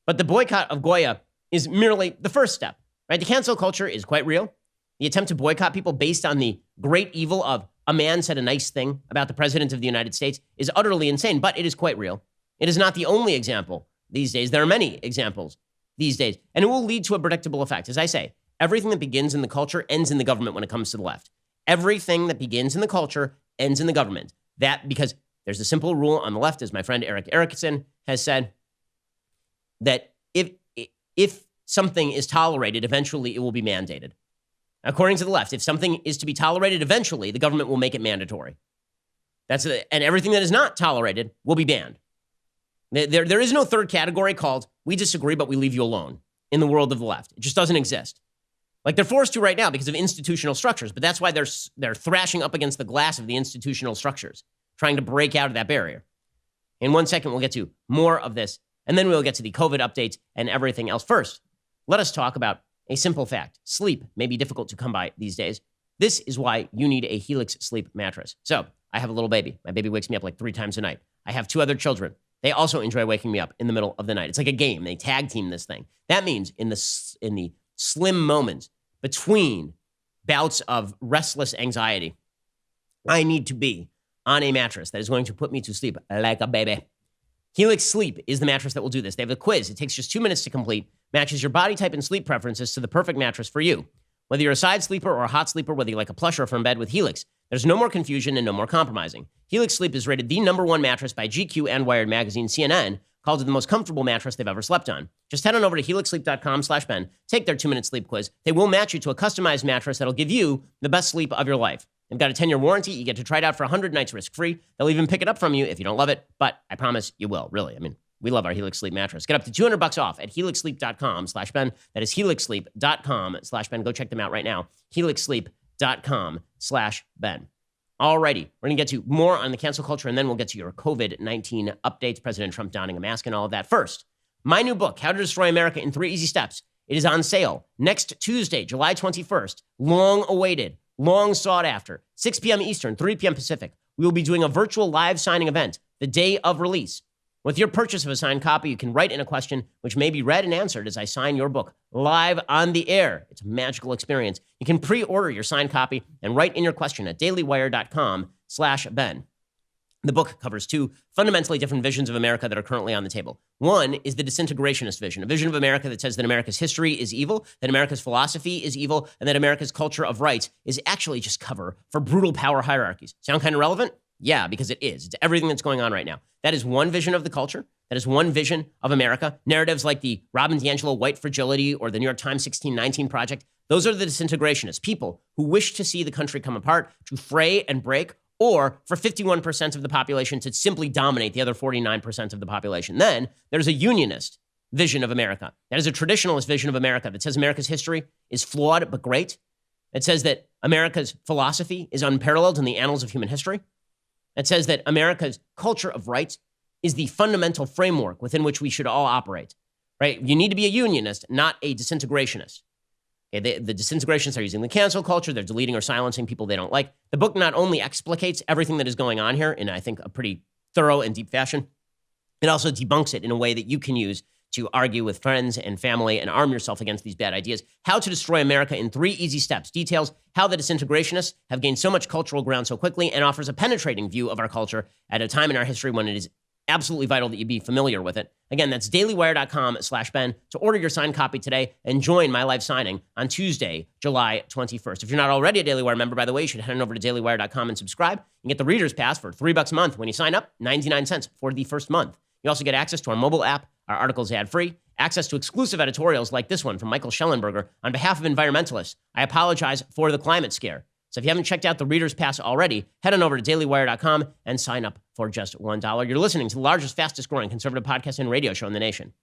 But the boycott of Goya is merely the first step, right? The cancel culture is quite real. The attempt to boycott people based on the great evil of a man said a nice thing about the president of the United States is utterly insane, but it is quite real. It is not the only example these days. There are many examples these days, and it will lead to a predictable effect. As I say, everything that begins in the culture ends in the government when it comes to the left. Everything that begins in the culture ends in the government. That because there's a simple rule on the left, as my friend Eric Erickson has said, that if something is tolerated, eventually it will be mandated. According to the left, if something is to be tolerated, eventually the government will make it mandatory. And everything that is not tolerated will be banned. There is no third category called we disagree, but we leave you alone in the world of the left. It just doesn't exist. Like they're forced to right now because of institutional structures, but that's why they're thrashing up against the glass of the institutional structures, trying to break out of that barrier. In 1 second, we'll get to more of this, and then we'll get to the COVID updates and everything else. First, let us talk about a simple fact. Sleep may be difficult to come by these days. This is why you need a Helix sleep mattress. So I have a little baby. My baby wakes me up like 3 times a night. I have 2 other children. They also enjoy waking me up in the middle of the night. It's like a game. They tag team this thing. That means in the slim moments between bouts of restless anxiety, I need to be on a mattress that is going to put me to sleep like a baby. Helix Sleep is the mattress that will do this. They have a quiz. It takes just 2 minutes to complete, matches your body type and sleep preferences to the perfect mattress for you. Whether you're a side sleeper or a hot sleeper, whether you like a plush or a firm bed with Helix, there's no more confusion and no more compromising. Helix Sleep is rated the #1 mattress by GQ and Wired Magazine. CNN called it the most comfortable mattress they've ever slept on. Just head on over to helixsleep.com/Ben, take their 2-minute sleep quiz. They will match you to a customized mattress that'll give you the best sleep of your life. They've got a 10-year warranty. You get to try it out for 100 nights risk-free. They'll even pick it up from you if you don't love it, but I promise you will, really. I mean, we love our Helix Sleep mattress. Get up to $200 off at helixsleep.com/Ben. That is helixsleep.com/Ben. Go check them out right now. helixsleep.com/Ben. Alrighty, we're going to get to more on the cancel culture, and then we'll get to your COVID-19 updates, President Trump donning a mask and all of that. First, my new book, How to Destroy America in 3 Easy Steps. It is on sale next Tuesday, July 21st. Long awaited, long sought after, 6 p.m. Eastern, 3 p.m. Pacific. We will be doing a virtual live signing event the day of release. With your purchase of a signed copy, you can write in a question which may be read and answered as I sign your book live on the air. It's a magical experience. You can pre-order your signed copy and write in your question at dailywire.com/Ben. The book covers 2 fundamentally different visions of America that are currently on the table. One is the disintegrationist vision, a vision of America that says that America's history is evil, that America's philosophy is evil, and that America's culture of rights is actually just cover for brutal power hierarchies. Sound kind of relevant? Yeah, because it is. It's everything that's going on right now. That is one vision of the culture. That is one vision of America. Narratives like the Robin DiAngelo White Fragility or the New York Times 1619 Project, those are the disintegrationists, people who wish to see the country come apart, to fray and break, or for 51% of the population to simply dominate the other 49% of the population. Then there's a unionist vision of America. That is a traditionalist vision of America that says America's history is flawed but great. It says that America's philosophy is unparalleled in the annals of human history. It says that America's culture of rights is the fundamental framework within which we should all operate, right? You need to be a unionist, not a disintegrationist. Okay, the disintegrationists are using the cancel culture. They're deleting or silencing people they don't like. The book not only explicates everything that is going on here in, I think, a pretty thorough and deep fashion, it also debunks it in a way that you can use to argue with friends and family and arm yourself against these bad ideas. How to Destroy America in 3 Easy Steps details how the disintegrationists have gained so much cultural ground so quickly and offers a penetrating view of our culture at a time in our history when it is absolutely vital that you be familiar with it. Again, that's dailywire.com/Ben to order your signed copy today and join my live signing on Tuesday, July 21st. If you're not already a Daily Wire member, by the way, you should head on over to dailywire.com and subscribe. You get the Reader's Pass for $3 a month when you sign up, 99 cents for the first month. You also get access to our mobile app, our articles ad-free, access to exclusive editorials like this one from Michael Schellenberger. On behalf of environmentalists, I apologize for the climate scare. So if you haven't checked out the Reader's Pass already, head on over to dailywire.com and sign up for just $1. You're listening to the largest, fastest growing conservative podcast and radio show in the nation.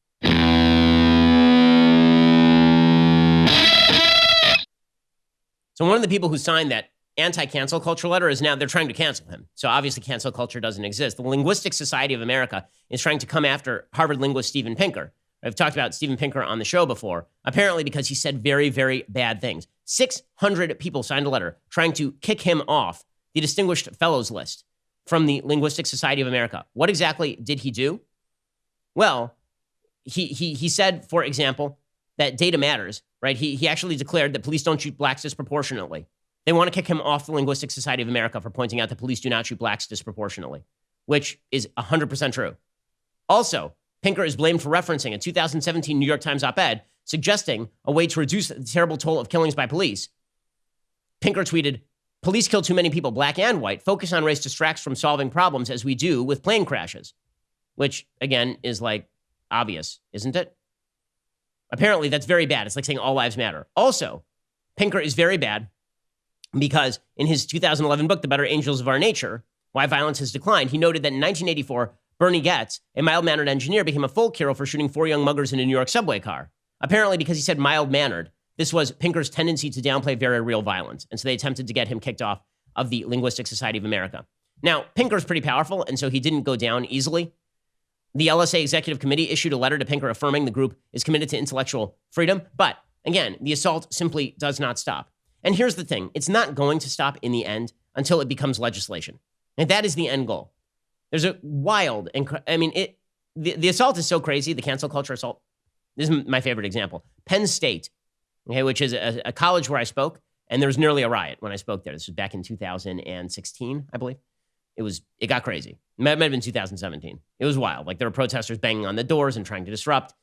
So one of the people who signed that anti-cancel culture letter is now they're trying to cancel him. So obviously cancel culture doesn't exist. The Linguistic Society of America is trying to come after Harvard linguist Steven Pinker. I've talked about Steven Pinker on the show before, apparently because he said very, very bad things. 600 people signed a letter trying to kick him off the Distinguished Fellows list from the Linguistic Society of America. What exactly did he do? Well, he said, for example, that data matters, right? He actually declared that police don't shoot blacks disproportionately. They want to kick him off the Linguistic Society of America for pointing out that police do not shoot blacks disproportionately, which is 100% true. Also, Pinker is blamed for referencing a 2017 New York Times op-ed suggesting a way to reduce the terrible toll of killings by police. Pinker tweeted, "Police kill too many people, black and white. Focus on race distracts from solving problems as we do with plane crashes," which, again, is like obvious, isn't it? Apparently, that's very bad. It's like saying all lives matter. Also, Pinker is very bad because in his 2011 book, The Better Angels of Our Nature, Why Violence Has Declined, he noted that in 1984, Bernie Goetz, a mild-mannered engineer, became a folk hero for shooting 4 young muggers in a New York subway car. Apparently, because he said mild-mannered, this was Pinker's tendency to downplay very real violence. And so they attempted to get him kicked off of the Linguistic Society of America. Now, Pinker's pretty powerful, and so he didn't go down easily. The LSA Executive Committee issued a letter to Pinker affirming the group is committed to intellectual freedom. But again, the assault simply does not stop. And here's the thing. It's not going to stop in the end until it becomes legislation. And that is the end goal. There's a wild, the assault is so crazy, the cancel culture assault. This is my favorite example. Penn State, okay, which is a college where I spoke, and there was nearly a riot when I spoke there. This was back in 2016, I believe. It got crazy. It might have been 2017. It was wild. Like there were protesters banging on the doors and trying to disrupt.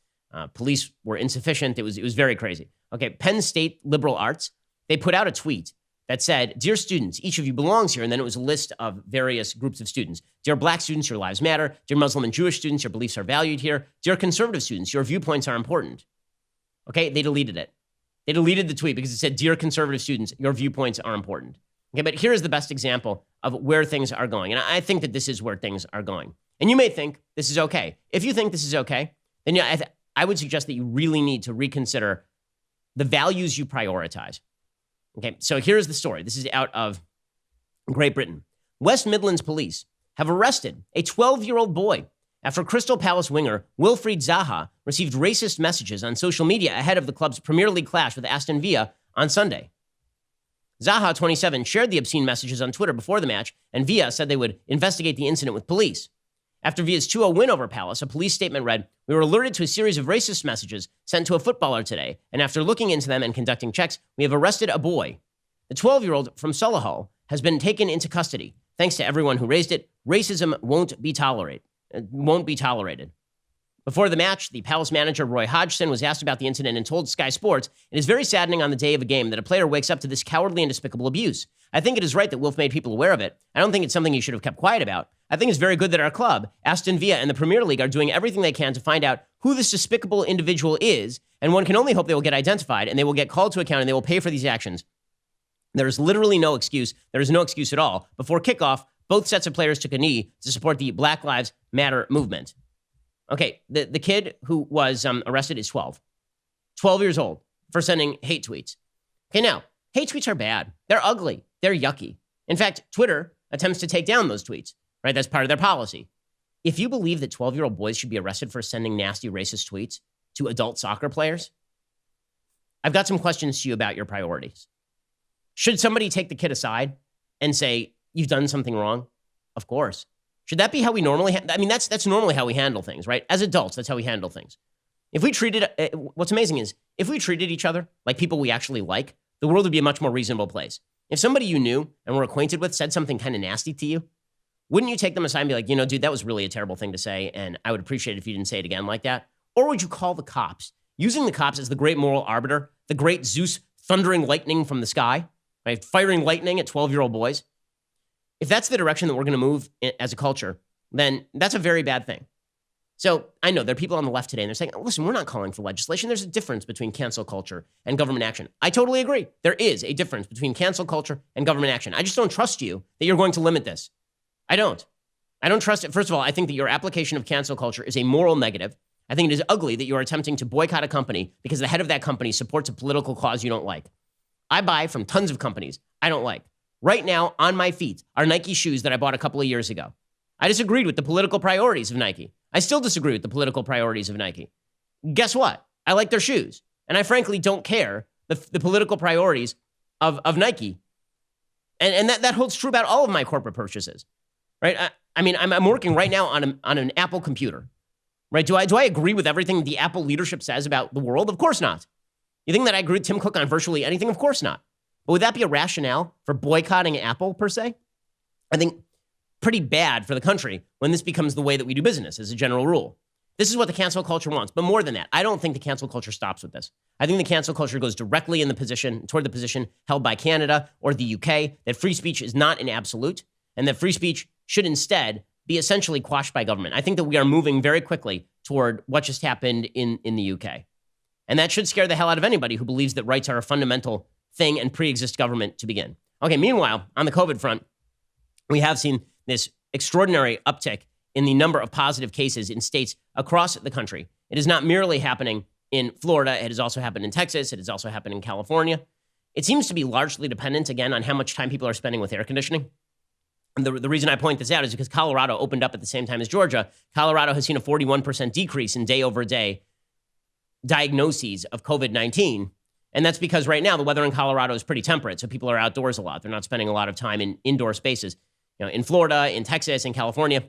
Police were insufficient. It was very crazy. Okay, Penn State Liberal Arts, they put out a tweet that said, "Dear students, each of you belongs here." And then it was a list of various groups of students. "Dear black students, your lives matter. Dear Muslim and Jewish students, your beliefs are valued here. Dear conservative students, your viewpoints are important." Okay, they deleted it. They deleted the tweet because it said, "Dear conservative students, your viewpoints are important." Okay, but here is the best example of where things are going. And I think that this is where things are going. And you may think this is okay. If you think this is okay, then I would suggest that you really need to reconsider the values you prioritize. Okay, so here's the story. This is out of Great Britain. West Midlands police have arrested a 12-year-old boy after Crystal Palace winger Wilfried Zaha received racist messages on social media ahead of the club's Premier League clash with Aston Villa on Sunday. Zaha, 27, shared the obscene messages on Twitter before the match, and Villa said they would investigate the incident with police. After Villa's 2-0 win over Palace, a police statement read, "We were alerted to a series of racist messages sent to a footballer today, and after looking into them and conducting checks, we have arrested a boy. The 12-year-old from Solihull has been taken into custody. Thanks to everyone who raised it. Racism won't be tolerated. Before the match, the Palace manager, Roy Hodgson, was asked about the incident and told Sky Sports, "It is very saddening on the day of a game that a player wakes up to this cowardly and despicable abuse. I think it is right that Wilf made people aware of it. I don't think it's something he should have kept quiet about. I think it's very good that our club, Aston Villa, and the Premier League are doing everything they can to find out who this despicable individual is, and one can only hope they will get identified, and they will get called to account, and they will pay for these actions. There is literally no excuse. There is no excuse at all. Before kickoff, both sets of players took a knee to support the Black Lives Matter movement." Okay, the kid who was arrested is 12 years old for sending hate tweets. Okay, now, hate tweets are bad. They're ugly. They're yucky. In fact, Twitter attempts to take down those tweets, right? That's part of their policy. If you believe that 12-year-old boys should be arrested for sending nasty racist tweets to adult soccer players, I've got some questions to you about your priorities. Should somebody take the kid aside and say, "You've done something wrong"? Of course. Should that be how we normally that's normally how we handle things, right? As adults, that's how we handle things. If we treated, what's amazing is, if we treated each other like people we actually like, the world would be a much more reasonable place. If somebody you knew and were acquainted with said something kind of nasty to you, wouldn't you take them aside and be like, dude, that was really a terrible thing to say, and I would appreciate it if you didn't say it again like that? Or would you call the cops, using the cops as the great moral arbiter, the great Zeus thundering lightning from the sky, right? Firing lightning at 12-year-old boys? If that's the direction that we're going to move as a culture, then that's a very bad thing. So I know there are people on the left today, and they're saying, listen, we're not calling for legislation. There's a difference between cancel culture and government action. I totally agree. There is a difference between cancel culture and government action. I just don't trust you that you're going to limit this. I don't trust it. First of all, I think that your application of cancel culture is a moral negative. I think it is ugly that you are attempting to boycott a company because the head of that company supports a political cause you don't like. I buy from tons of companies I don't like. Right now, on my feet are Nike shoes that I bought a couple of years ago. I disagreed with the political priorities of Nike. I still disagree with the political priorities of Nike. Guess what? I like their shoes. And I frankly don't care the political priorities of Nike. And that holds true about all of my corporate purchases, right? I'm working right now on an Apple computer, right? Do I agree with everything the Apple leadership says about the world? Of course not. You think that I agree with Tim Cook on virtually anything? Of course not. But would that be a rationale for boycotting Apple per se? I think pretty bad for the country when this becomes the way that we do business as a general rule. This is what the cancel culture wants. But more than that, I don't think the cancel culture stops with this. I think the cancel culture goes directly toward the position held by Canada or the UK that free speech is not an absolute and that free speech should instead be essentially quashed by government. I think that we are moving very quickly toward what just happened in the UK. And that should scare the hell out of anybody who believes that rights are a fundamental thing and pre-exist government to begin. Okay, meanwhile, on the COVID front, we have seen this extraordinary uptick in the number of positive cases in states across the country. It is not merely happening in Florida. It has also happened in Texas. It has also happened in California. It seems to be largely dependent, again, on how much time people are spending with air conditioning. And the reason I point this out is because Colorado opened up at the same time as Georgia. Colorado has seen a 41% decrease in day-over-day diagnoses of COVID-19. And that's because right now the weather in Colorado is pretty temperate, so people are outdoors a lot. They're not spending a lot of time in indoor spaces. In Florida, in Texas, in California.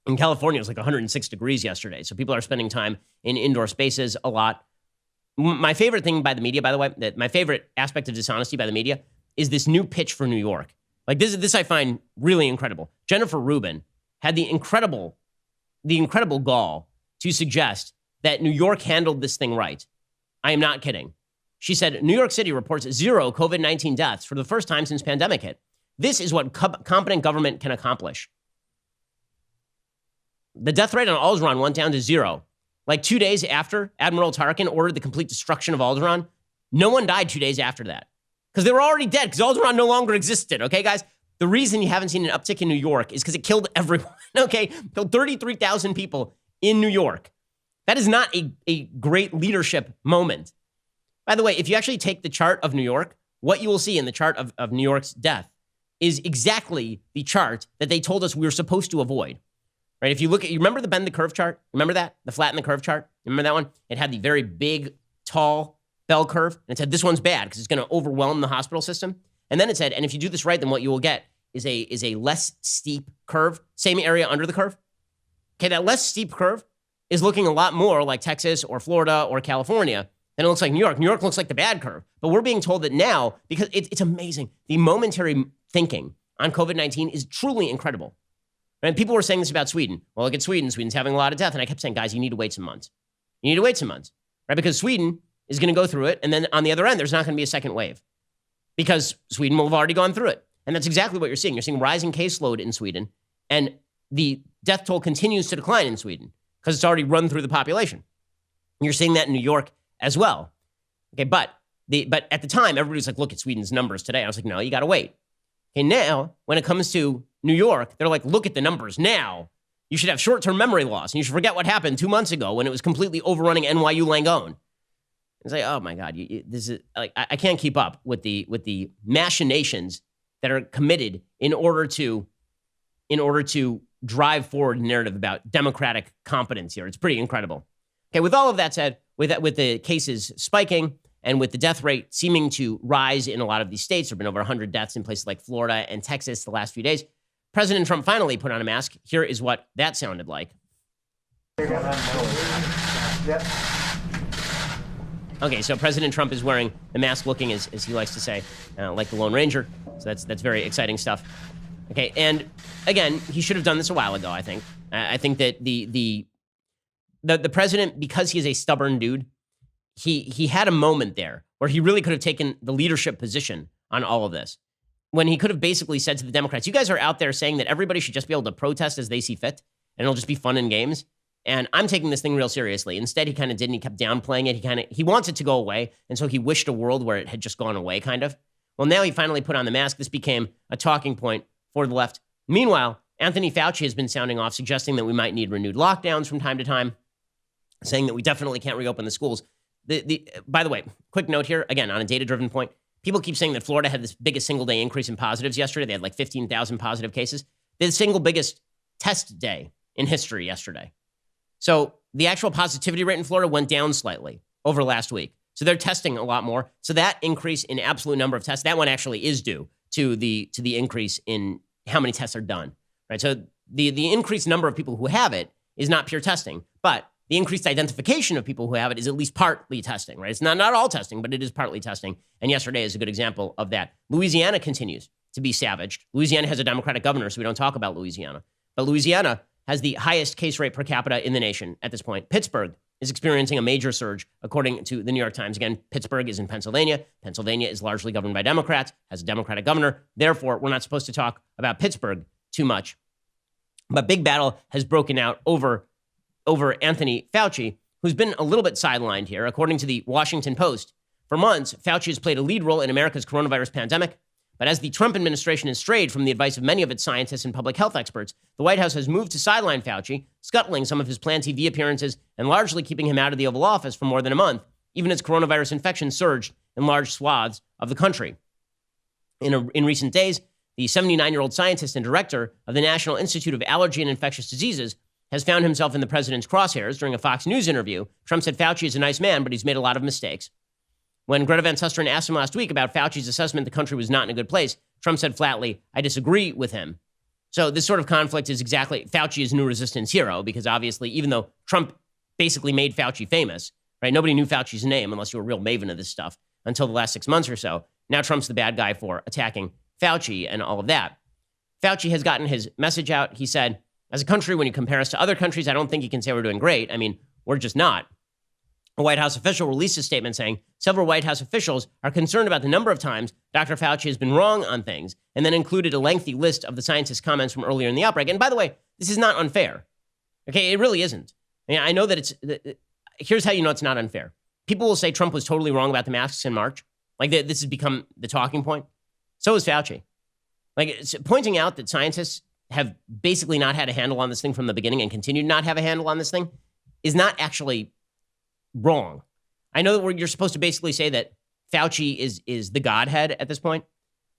In California, it was like 106 degrees yesterday, so people are spending time in indoor spaces a lot. My favorite thing by the media, by the way, my favorite aspect of dishonesty by the media is this new pitch for New York. Like this I find really incredible. Jennifer Rubin had the incredible gall to suggest that New York handled this thing right. I am not kidding. She said, New York City reports 0 COVID-19 deaths for the first time since pandemic hit. This is what competent government can accomplish. The death rate on Alderaan went down to 0. Like 2 days after Admiral Tarkin ordered the complete destruction of Alderaan, no one died 2 days after that. Because they were already dead, because Alderaan no longer existed, okay, guys? The reason you haven't seen an uptick in New York is because it killed everyone, okay? Killed 33,000 people in New York. That is not a great leadership moment. By the way, if you actually take the chart of New York, what you will see in the chart of New York's death is exactly the chart that they told us we were supposed to avoid, right? If you look at, you remember the bend the curve chart? Remember that? The flatten the curve chart? Remember that one? It had the very big, tall bell curve, and it said, this one's bad because it's going to overwhelm the hospital system. And then it said, and if you do this right, then what you will get is a less steep curve, same area under the curve. Okay, that less steep curve is looking a lot more like Texas or Florida or California than it looks like New York. New York looks like the bad curve. But we're being told that now, because it's amazing, the momentary thinking on COVID-19 is truly incredible. And people were saying this about Sweden. Well, look at Sweden. Sweden's having a lot of death. And I kept saying, guys, you need to wait some months. You need to wait some months, right? Because Sweden is going to go through it. And then on the other end, there's not going to be a second wave because Sweden will have already gone through it. And that's exactly what you're seeing. You're seeing rising caseload in Sweden. And the death toll continues to decline in Sweden because it's already run through the population. And you're seeing that in New York as well. Okay, but at the time, everybody's like, look at Sweden's numbers today. I was like, no, you got to wait. Okay, now, when it comes to New York, they're like, look at the numbers now. You should have short-term memory loss, and you should forget what happened 2 months ago when it was completely overrunning NYU Langone. It's like, oh my God, this is like I can't keep up with the machinations that are committed in order to drive forward a narrative about democratic competence here. It's pretty incredible. Okay, with all of that said, with the cases spiking and with the death rate seeming to rise in a lot of these states, there have been over 100 deaths in places like Florida and Texas the last few days, President Trump finally put on a mask. Here is what that sounded like. Okay, so President Trump is wearing the mask looking, as he likes to say, like the Lone Ranger. So that's very exciting stuff. Okay, and again, he should have done this a while ago, I think. I think that the president, because he is a stubborn dude, he had a moment there where he really could have taken the leadership position on all of this. When he could have basically said to the Democrats, you guys are out there saying that everybody should just be able to protest as they see fit, and it'll just be fun and games. And I'm taking this thing real seriously. Instead, he kind of didn't. He kept downplaying it. He wants it to go away. And so he wished a world where it had just gone away, kind of. Well, now he finally put on the mask. This became a talking point for the left. Meanwhile, Anthony Fauci has been sounding off, suggesting that we might need renewed lockdowns from time to time, saying that we definitely can't reopen the schools. By the way, quick note here, again, on a data-driven point, people keep saying that Florida had this biggest single-day increase in positives yesterday. They had like 15,000 positive cases. The single biggest test day in history yesterday. So the actual positivity rate in Florida went down slightly over last week. So they're testing a lot more. So that increase in absolute number of tests, that one actually is due to the increase in how many tests are done, right? So the increased number of people who have it is not pure testing, but the increased identification of people who have it is at least partly testing, right? It's not all testing, but it is partly testing. And yesterday is a good example of that. Louisiana continues to be savaged. Louisiana has a Democratic governor, so we don't talk about Louisiana. But Louisiana has the highest case rate per capita in the nation at this point. Pittsburgh is experiencing a major surge, according to the New York Times. Again, Pittsburgh is in Pennsylvania. Pennsylvania is largely governed by Democrats, has a Democratic governor. Therefore, we're not supposed to talk about Pittsburgh too much. But big battle has broken out over Anthony Fauci, who's been a little bit sidelined here. According to the Washington Post, for months, Fauci has played a lead role in America's coronavirus pandemic. But as the Trump administration has strayed from the advice of many of its scientists and public health experts, the White House has moved to sideline Fauci, scuttling some of his planned TV appearances and largely keeping him out of the Oval Office for more than a month, even as coronavirus infections surged in large swaths of the country. In recent days, the 79-year-old scientist and director of the National Institute of Allergy and Infectious Diseases has found himself in the president's crosshairs. During a Fox News interview, Trump said Fauci is a nice man, but he's made a lot of mistakes. When Greta Van Susteren asked him last week about Fauci's assessment the country was not in a good place, Trump said flatly, I disagree with him. So this sort of conflict is exactly, Fauci is new resistance hero, because obviously, even though Trump basically made Fauci famous, right? Nobody knew Fauci's name unless you were a real maven of this stuff until the last 6 months or so. Now Trump's the bad guy for attacking Fauci and all of that. Fauci has gotten his message out. He said, as a country, when you compare us to other countries, I don't think you can say we're doing great. I mean, we're just not. A White House official released a statement saying several White House officials are concerned about the number of times Dr. Fauci has been wrong on things, and then included a lengthy list of the scientist's comments from earlier in the outbreak. And by the way, this is not unfair. Okay, it really isn't. I mean, I know that here's how you know it's not unfair. People will say Trump was totally wrong about the masks in March. Like, this has become the talking point. So is Fauci. Like, it's pointing out that scientists have basically not had a handle on this thing from the beginning and continue to not have a handle on this thing is not actually wrong. I know that you're supposed to basically say that Fauci is the godhead at this point.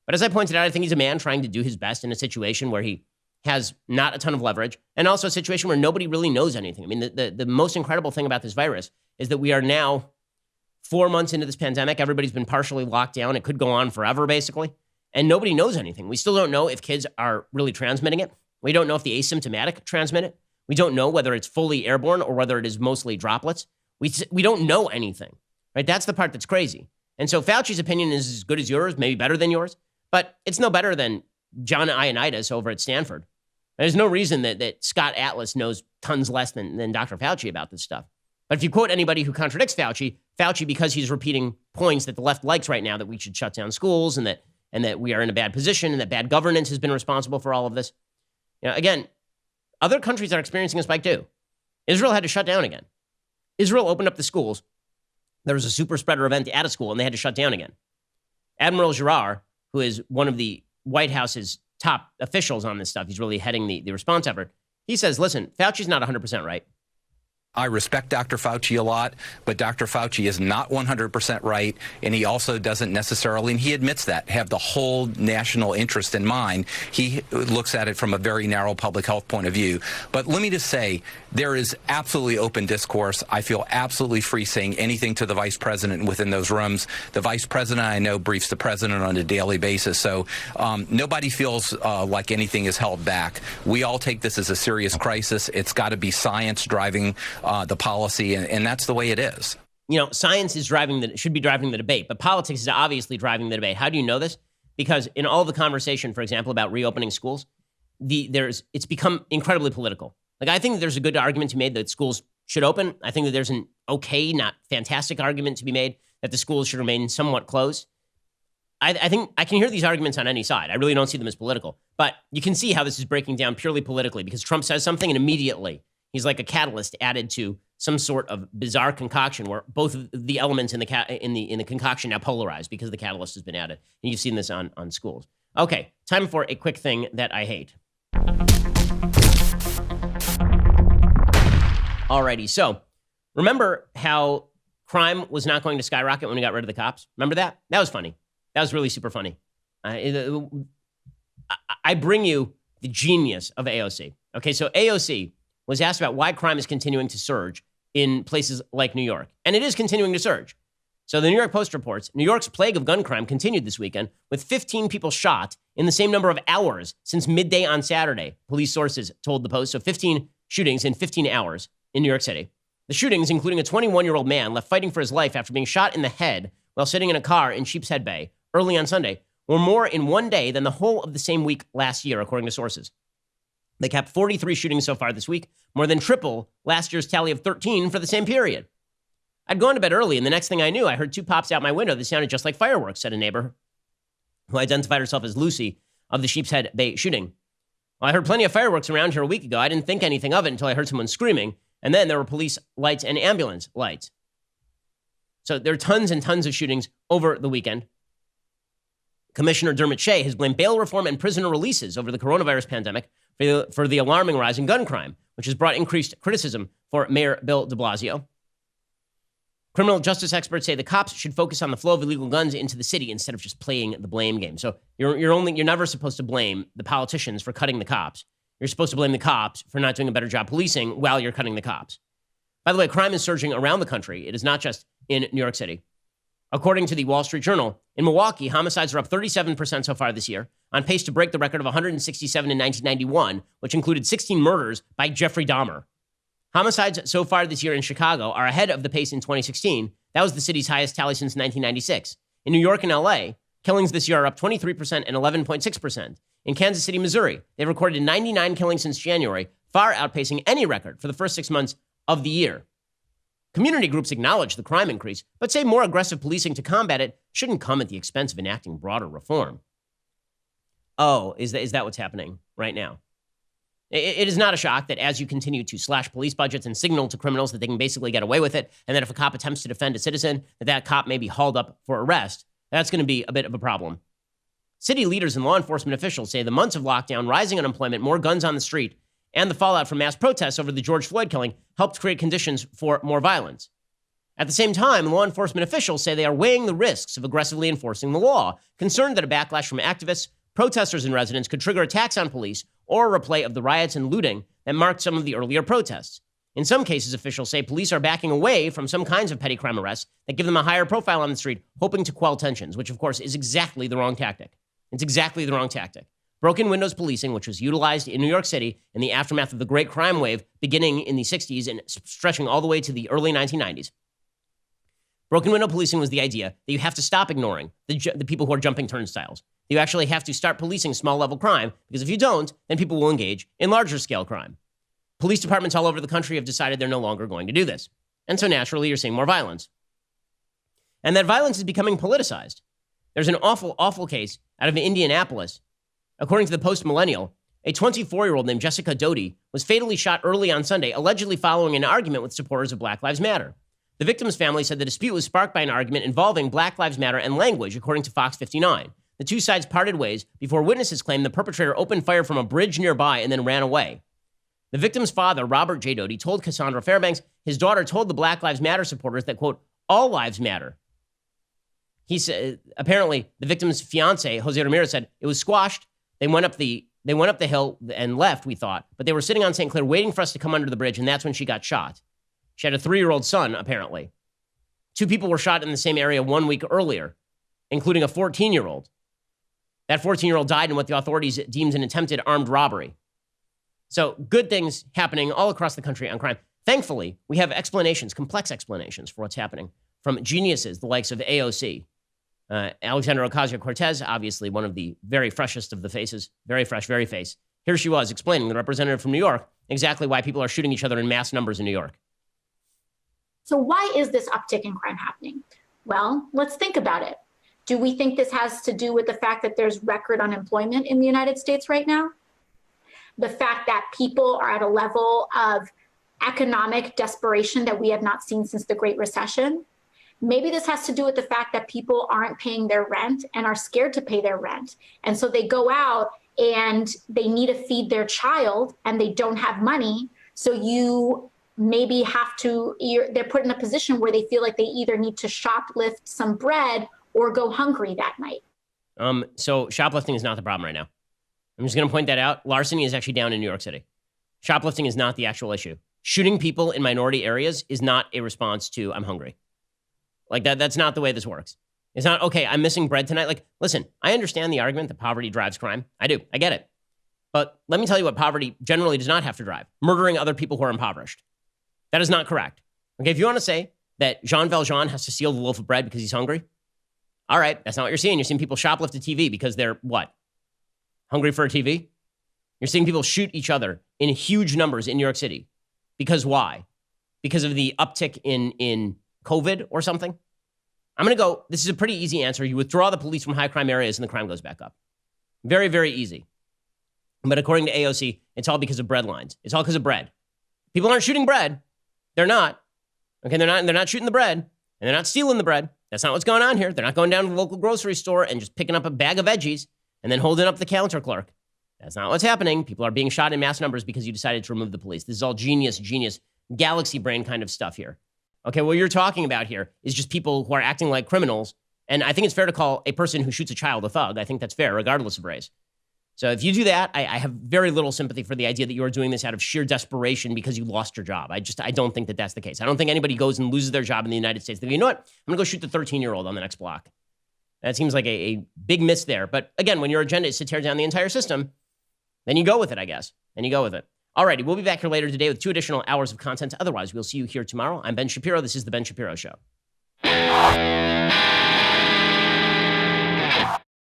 But as I pointed out, I think he's a man trying to do his best in a situation where he has not a ton of leverage, and also a situation where nobody really knows anything. I mean, the most incredible thing about this virus is that we are now 4 months into this pandemic. Everybody's been partially locked down. It could go on forever, basically. And nobody knows anything. We still don't know if kids are really transmitting it. We don't know if the asymptomatic transmit it. We don't know whether it's fully airborne or whether it is mostly droplets. We don't know anything, right? That's the part that's crazy. And so Fauci's opinion is as good as yours, maybe better than yours, but it's no better than John Ioannidis over at Stanford. There's no reason that Scott Atlas knows tons less than Dr. Fauci about this stuff. But if you quote anybody who contradicts Fauci, because he's repeating points that the left likes right now, that we should shut down schools and that we are in a bad position and that bad governance has been responsible for all of this. You know, again, other countries are experiencing a spike too. Israel had to shut down again. Israel opened up the schools. There was a super spreader event at a school, and they had to shut down again. Admiral Giroir, who is one of the White House's top officials on this stuff, he's really heading the response effort. He says, listen, Fauci's not 100% right. I respect Dr. Fauci a lot, but Dr. Fauci is not 100% right, and he also doesn't necessarily, and he admits that, have the whole national interest in mind. He looks at it from a very narrow public health point of view. But let me just say, there is absolutely open discourse. I feel absolutely free saying anything to the vice president within those rooms. The vice president, I know, briefs the president on a daily basis, so nobody feels like anything is held back. We all take this as a serious crisis. It's got to be science driving the policy, and that's the way it is. You know, science is should be driving the debate, but politics is obviously driving the debate. How do you know this? because in all the conversation, for example, about reopening schools, it's become incredibly political. Like, I think there's a good argument to be made that schools should open. I think that there's an okay, not fantastic argument to be made that the schools should remain somewhat closed. I think I can hear these arguments on any side. I really don't see them as political. But you can see how this is breaking down purely politically, because Trump says something and immediately he's like a catalyst added to some sort of bizarre concoction where both of the elements in the concoction now polarize because the catalyst has been added. And you've seen this on schools. Okay, time for a quick thing that I hate. Alrighty, so remember how crime was not going to skyrocket when we got rid of the cops? Remember that? That was funny. That was really super funny. I bring you the genius of AOC. Okay, so AOC was asked about why crime is continuing to surge in places like New York. And it is continuing to surge. So the New York Post reports, New York's plague of gun crime continued this weekend with 15 people shot in the same number of hours since midday on Saturday, police sources told the Post. So 15 shootings in 15 hours in New York City. The shootings, including a 21-year-old man left fighting for his life after being shot in the head while sitting in a car in Sheepshead Bay early on Sunday, were more in one day than the whole of the same week last year, according to sources. They capped 43 shootings so far this week, more than triple last year's tally of 13 for the same period. I'd gone to bed early, and the next thing I knew, I heard two pops out my window that sounded just like fireworks, said a neighbor who identified herself as Lucy of the Sheepshead Bay shooting. Well, I heard plenty of fireworks around here a week ago. I didn't think anything of it until I heard someone screaming, and then there were police lights and ambulance lights. So there are tons and tons of shootings over the weekend. Commissioner Dermot Shea has blamed bail reform and prisoner releases over the coronavirus pandemic for the alarming rise in gun crime, which has brought increased criticism for Mayor Bill de Blasio. Criminal justice experts say the cops should focus on the flow of illegal guns into the city instead of just playing the blame game. So you're never supposed to blame the politicians for cutting the cops. You're supposed to blame the cops for not doing a better job policing while you're cutting the cops. By the way, crime is surging around the country. It is not just in New York City. According to the Wall Street Journal, in Milwaukee, homicides are up 37% so far this year, on pace to break the record of 167 in 1991, which included 16 murders by Jeffrey Dahmer. Homicides so far this year in Chicago are ahead of the pace in 2016. That was the city's highest tally since 1996. In New York and LA, killings this year are up 23% and 11.6%. In Kansas City, Missouri, they've recorded 99 killings since January, far outpacing any record for the first 6 months of the year. Community groups acknowledge the crime increase, but say more aggressive policing to combat it shouldn't come at the expense of enacting broader reform. Oh, is that what's happening right now? It is not a shock that as you continue to slash police budgets and signal to criminals that they can basically get away with it, and that if a cop attempts to defend a citizen, that cop may be hauled up for arrest, that's going to be a bit of a problem. City leaders and law enforcement officials say the months of lockdown, rising unemployment, more guns on the street, and the fallout from mass protests over the George Floyd killing helped create conditions for more violence. At the same time, law enforcement officials say they are weighing the risks of aggressively enforcing the law, concerned that a backlash from activists, protesters, and residents could trigger attacks on police or a replay of the riots and looting that marked some of the earlier protests. In some cases, officials say police are backing away from some kinds of petty crime arrests that give them a higher profile on the street, hoping to quell tensions, which, of course, is exactly the wrong tactic. It's exactly the wrong tactic. Broken windows policing, which was utilized in New York City in the aftermath of the great crime wave beginning in the 60s and stretching all the way to the early 1990s. Broken window policing was the idea that you have to stop ignoring the people who are jumping turnstiles. You actually have to start policing small-level crime, because if you don't, then people will engage in larger-scale crime. Police departments all over the country have decided they're no longer going to do this. And so naturally, you're seeing more violence. And that violence is becoming politicized. There's an awful, awful case out of Indianapolis. According to the Post-Millennial, a 24-year-old named Jessica Doty was fatally shot early on Sunday, allegedly following an argument with supporters of Black Lives Matter. The victim's family said the dispute was sparked by an argument involving Black Lives Matter and language, according to Fox 59. The two sides parted ways before witnesses claimed the perpetrator opened fire from a bridge nearby and then ran away. The victim's father, Robert J. Doty, told Cassandra Fairbanks his daughter told the Black Lives Matter supporters that, quote, all lives matter. He said, apparently, the victim's fiance, Jose Ramirez, said it was squashed. They went up the hill and left, we thought, but they were sitting on St. Clair waiting for us to come under the bridge, and that's when she got shot. She had a 3-year-old son, apparently. 2 people were shot in the same area 1 week earlier, including a 14-year-old. That 14-year-old died in what the authorities deemed an attempted armed robbery. So good things happening all across the country on crime. Thankfully, we have explanations, complex explanations for what's happening from geniuses, the likes of AOC. Alexandra Ocasio-Cortez, obviously one of the very freshest of the faces, very fresh, very face. Here she was explaining, the representative from New York, exactly why people are shooting each other in mass numbers in New York. So why is this uptick in crime happening? Well, let's think about it. Do we think this has to do with the fact that there's record unemployment in the United States right now? The fact that people are at a level of economic desperation that we have not seen since the Great Recession? Maybe this has to do with the fact that people aren't paying their rent and are scared to pay their rent. And so they go out and they need to feed their child and they don't have money. So you maybe they're put in a position where they feel like they either need to shoplift some bread or go hungry that night. So shoplifting is not the problem right now. I'm just going to point that out. Larceny is actually down in New York City. Shoplifting is not the actual issue. Shooting people in minority areas is not a response to I'm hungry. Like that's not the way this works. It's not, okay, I'm missing bread tonight. Like, listen, I understand the argument that poverty drives crime. I do. I get it. But let me tell you what poverty generally does not have to drive. Murdering other people who are impoverished. That is not correct. Okay, if you want to say that Jean Valjean has to steal the loaf of bread because he's hungry, all right, that's not what you're seeing. You're seeing people shoplift a TV because they're what? Hungry for a TV? You're seeing people shoot each other in huge numbers in New York City. Because why? Because of the uptick in COVID or something? I'm going to go, this is a pretty easy answer. You withdraw the police from high crime areas and the crime goes back up. Very, very easy. But according to AOC, it's all because of bread lines. It's all because of bread. People aren't shooting bread. They're not. Okay, they're not shooting the bread. And they're not stealing the bread. That's not what's going on here. They're not going down to the local grocery store and just picking up a bag of veggies and then holding up the counter clerk. That's not what's happening. People are being shot in mass numbers because you decided to remove the police. This is all genius, galaxy brain kind of stuff here. Okay, what you're talking about here is just people who are acting like criminals. And I think it's fair to call a person who shoots a child a thug. I think that's fair, regardless of race. So if you do that, I have very little sympathy for the idea that you're doing this out of sheer desperation because you lost your job. I don't think that that's the case. I don't think anybody goes and loses their job in the United States. They go, you know what? I'm going to go shoot the 13-year-old on the next block. That seems like a big miss there. But again, when your agenda is to tear down the entire system, then you go with it, I guess. Then you go with it. Alrighty, we'll be back here later today with 2 additional hours of content. Otherwise, we'll see you here tomorrow. I'm Ben Shapiro. This is The Ben Shapiro Show.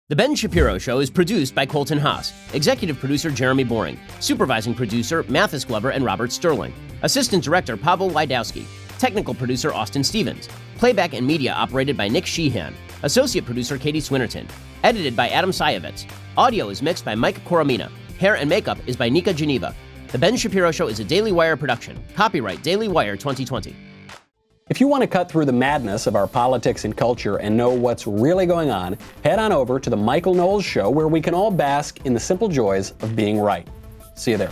The Ben Shapiro Show is produced by Colton Haas, executive producer Jeremy Boring, supervising producer Mathis Glover and Robert Sterling, assistant director Pavel Wydowski, technical producer Austin Stevens, playback and media operated by Nick Sheehan, associate producer Katie Swinnerton, edited by Adam Sayevitz. Audio is mixed by Mike Coromina. Hair and makeup is by Nika Geneva. The Ben Shapiro Show is a Daily Wire production. Copyright Daily Wire 2020. If you want to cut through the madness of our politics and culture and know what's really going on, head on over to The Michael Knowles Show, where we can all bask in the simple joys of being right. See you there.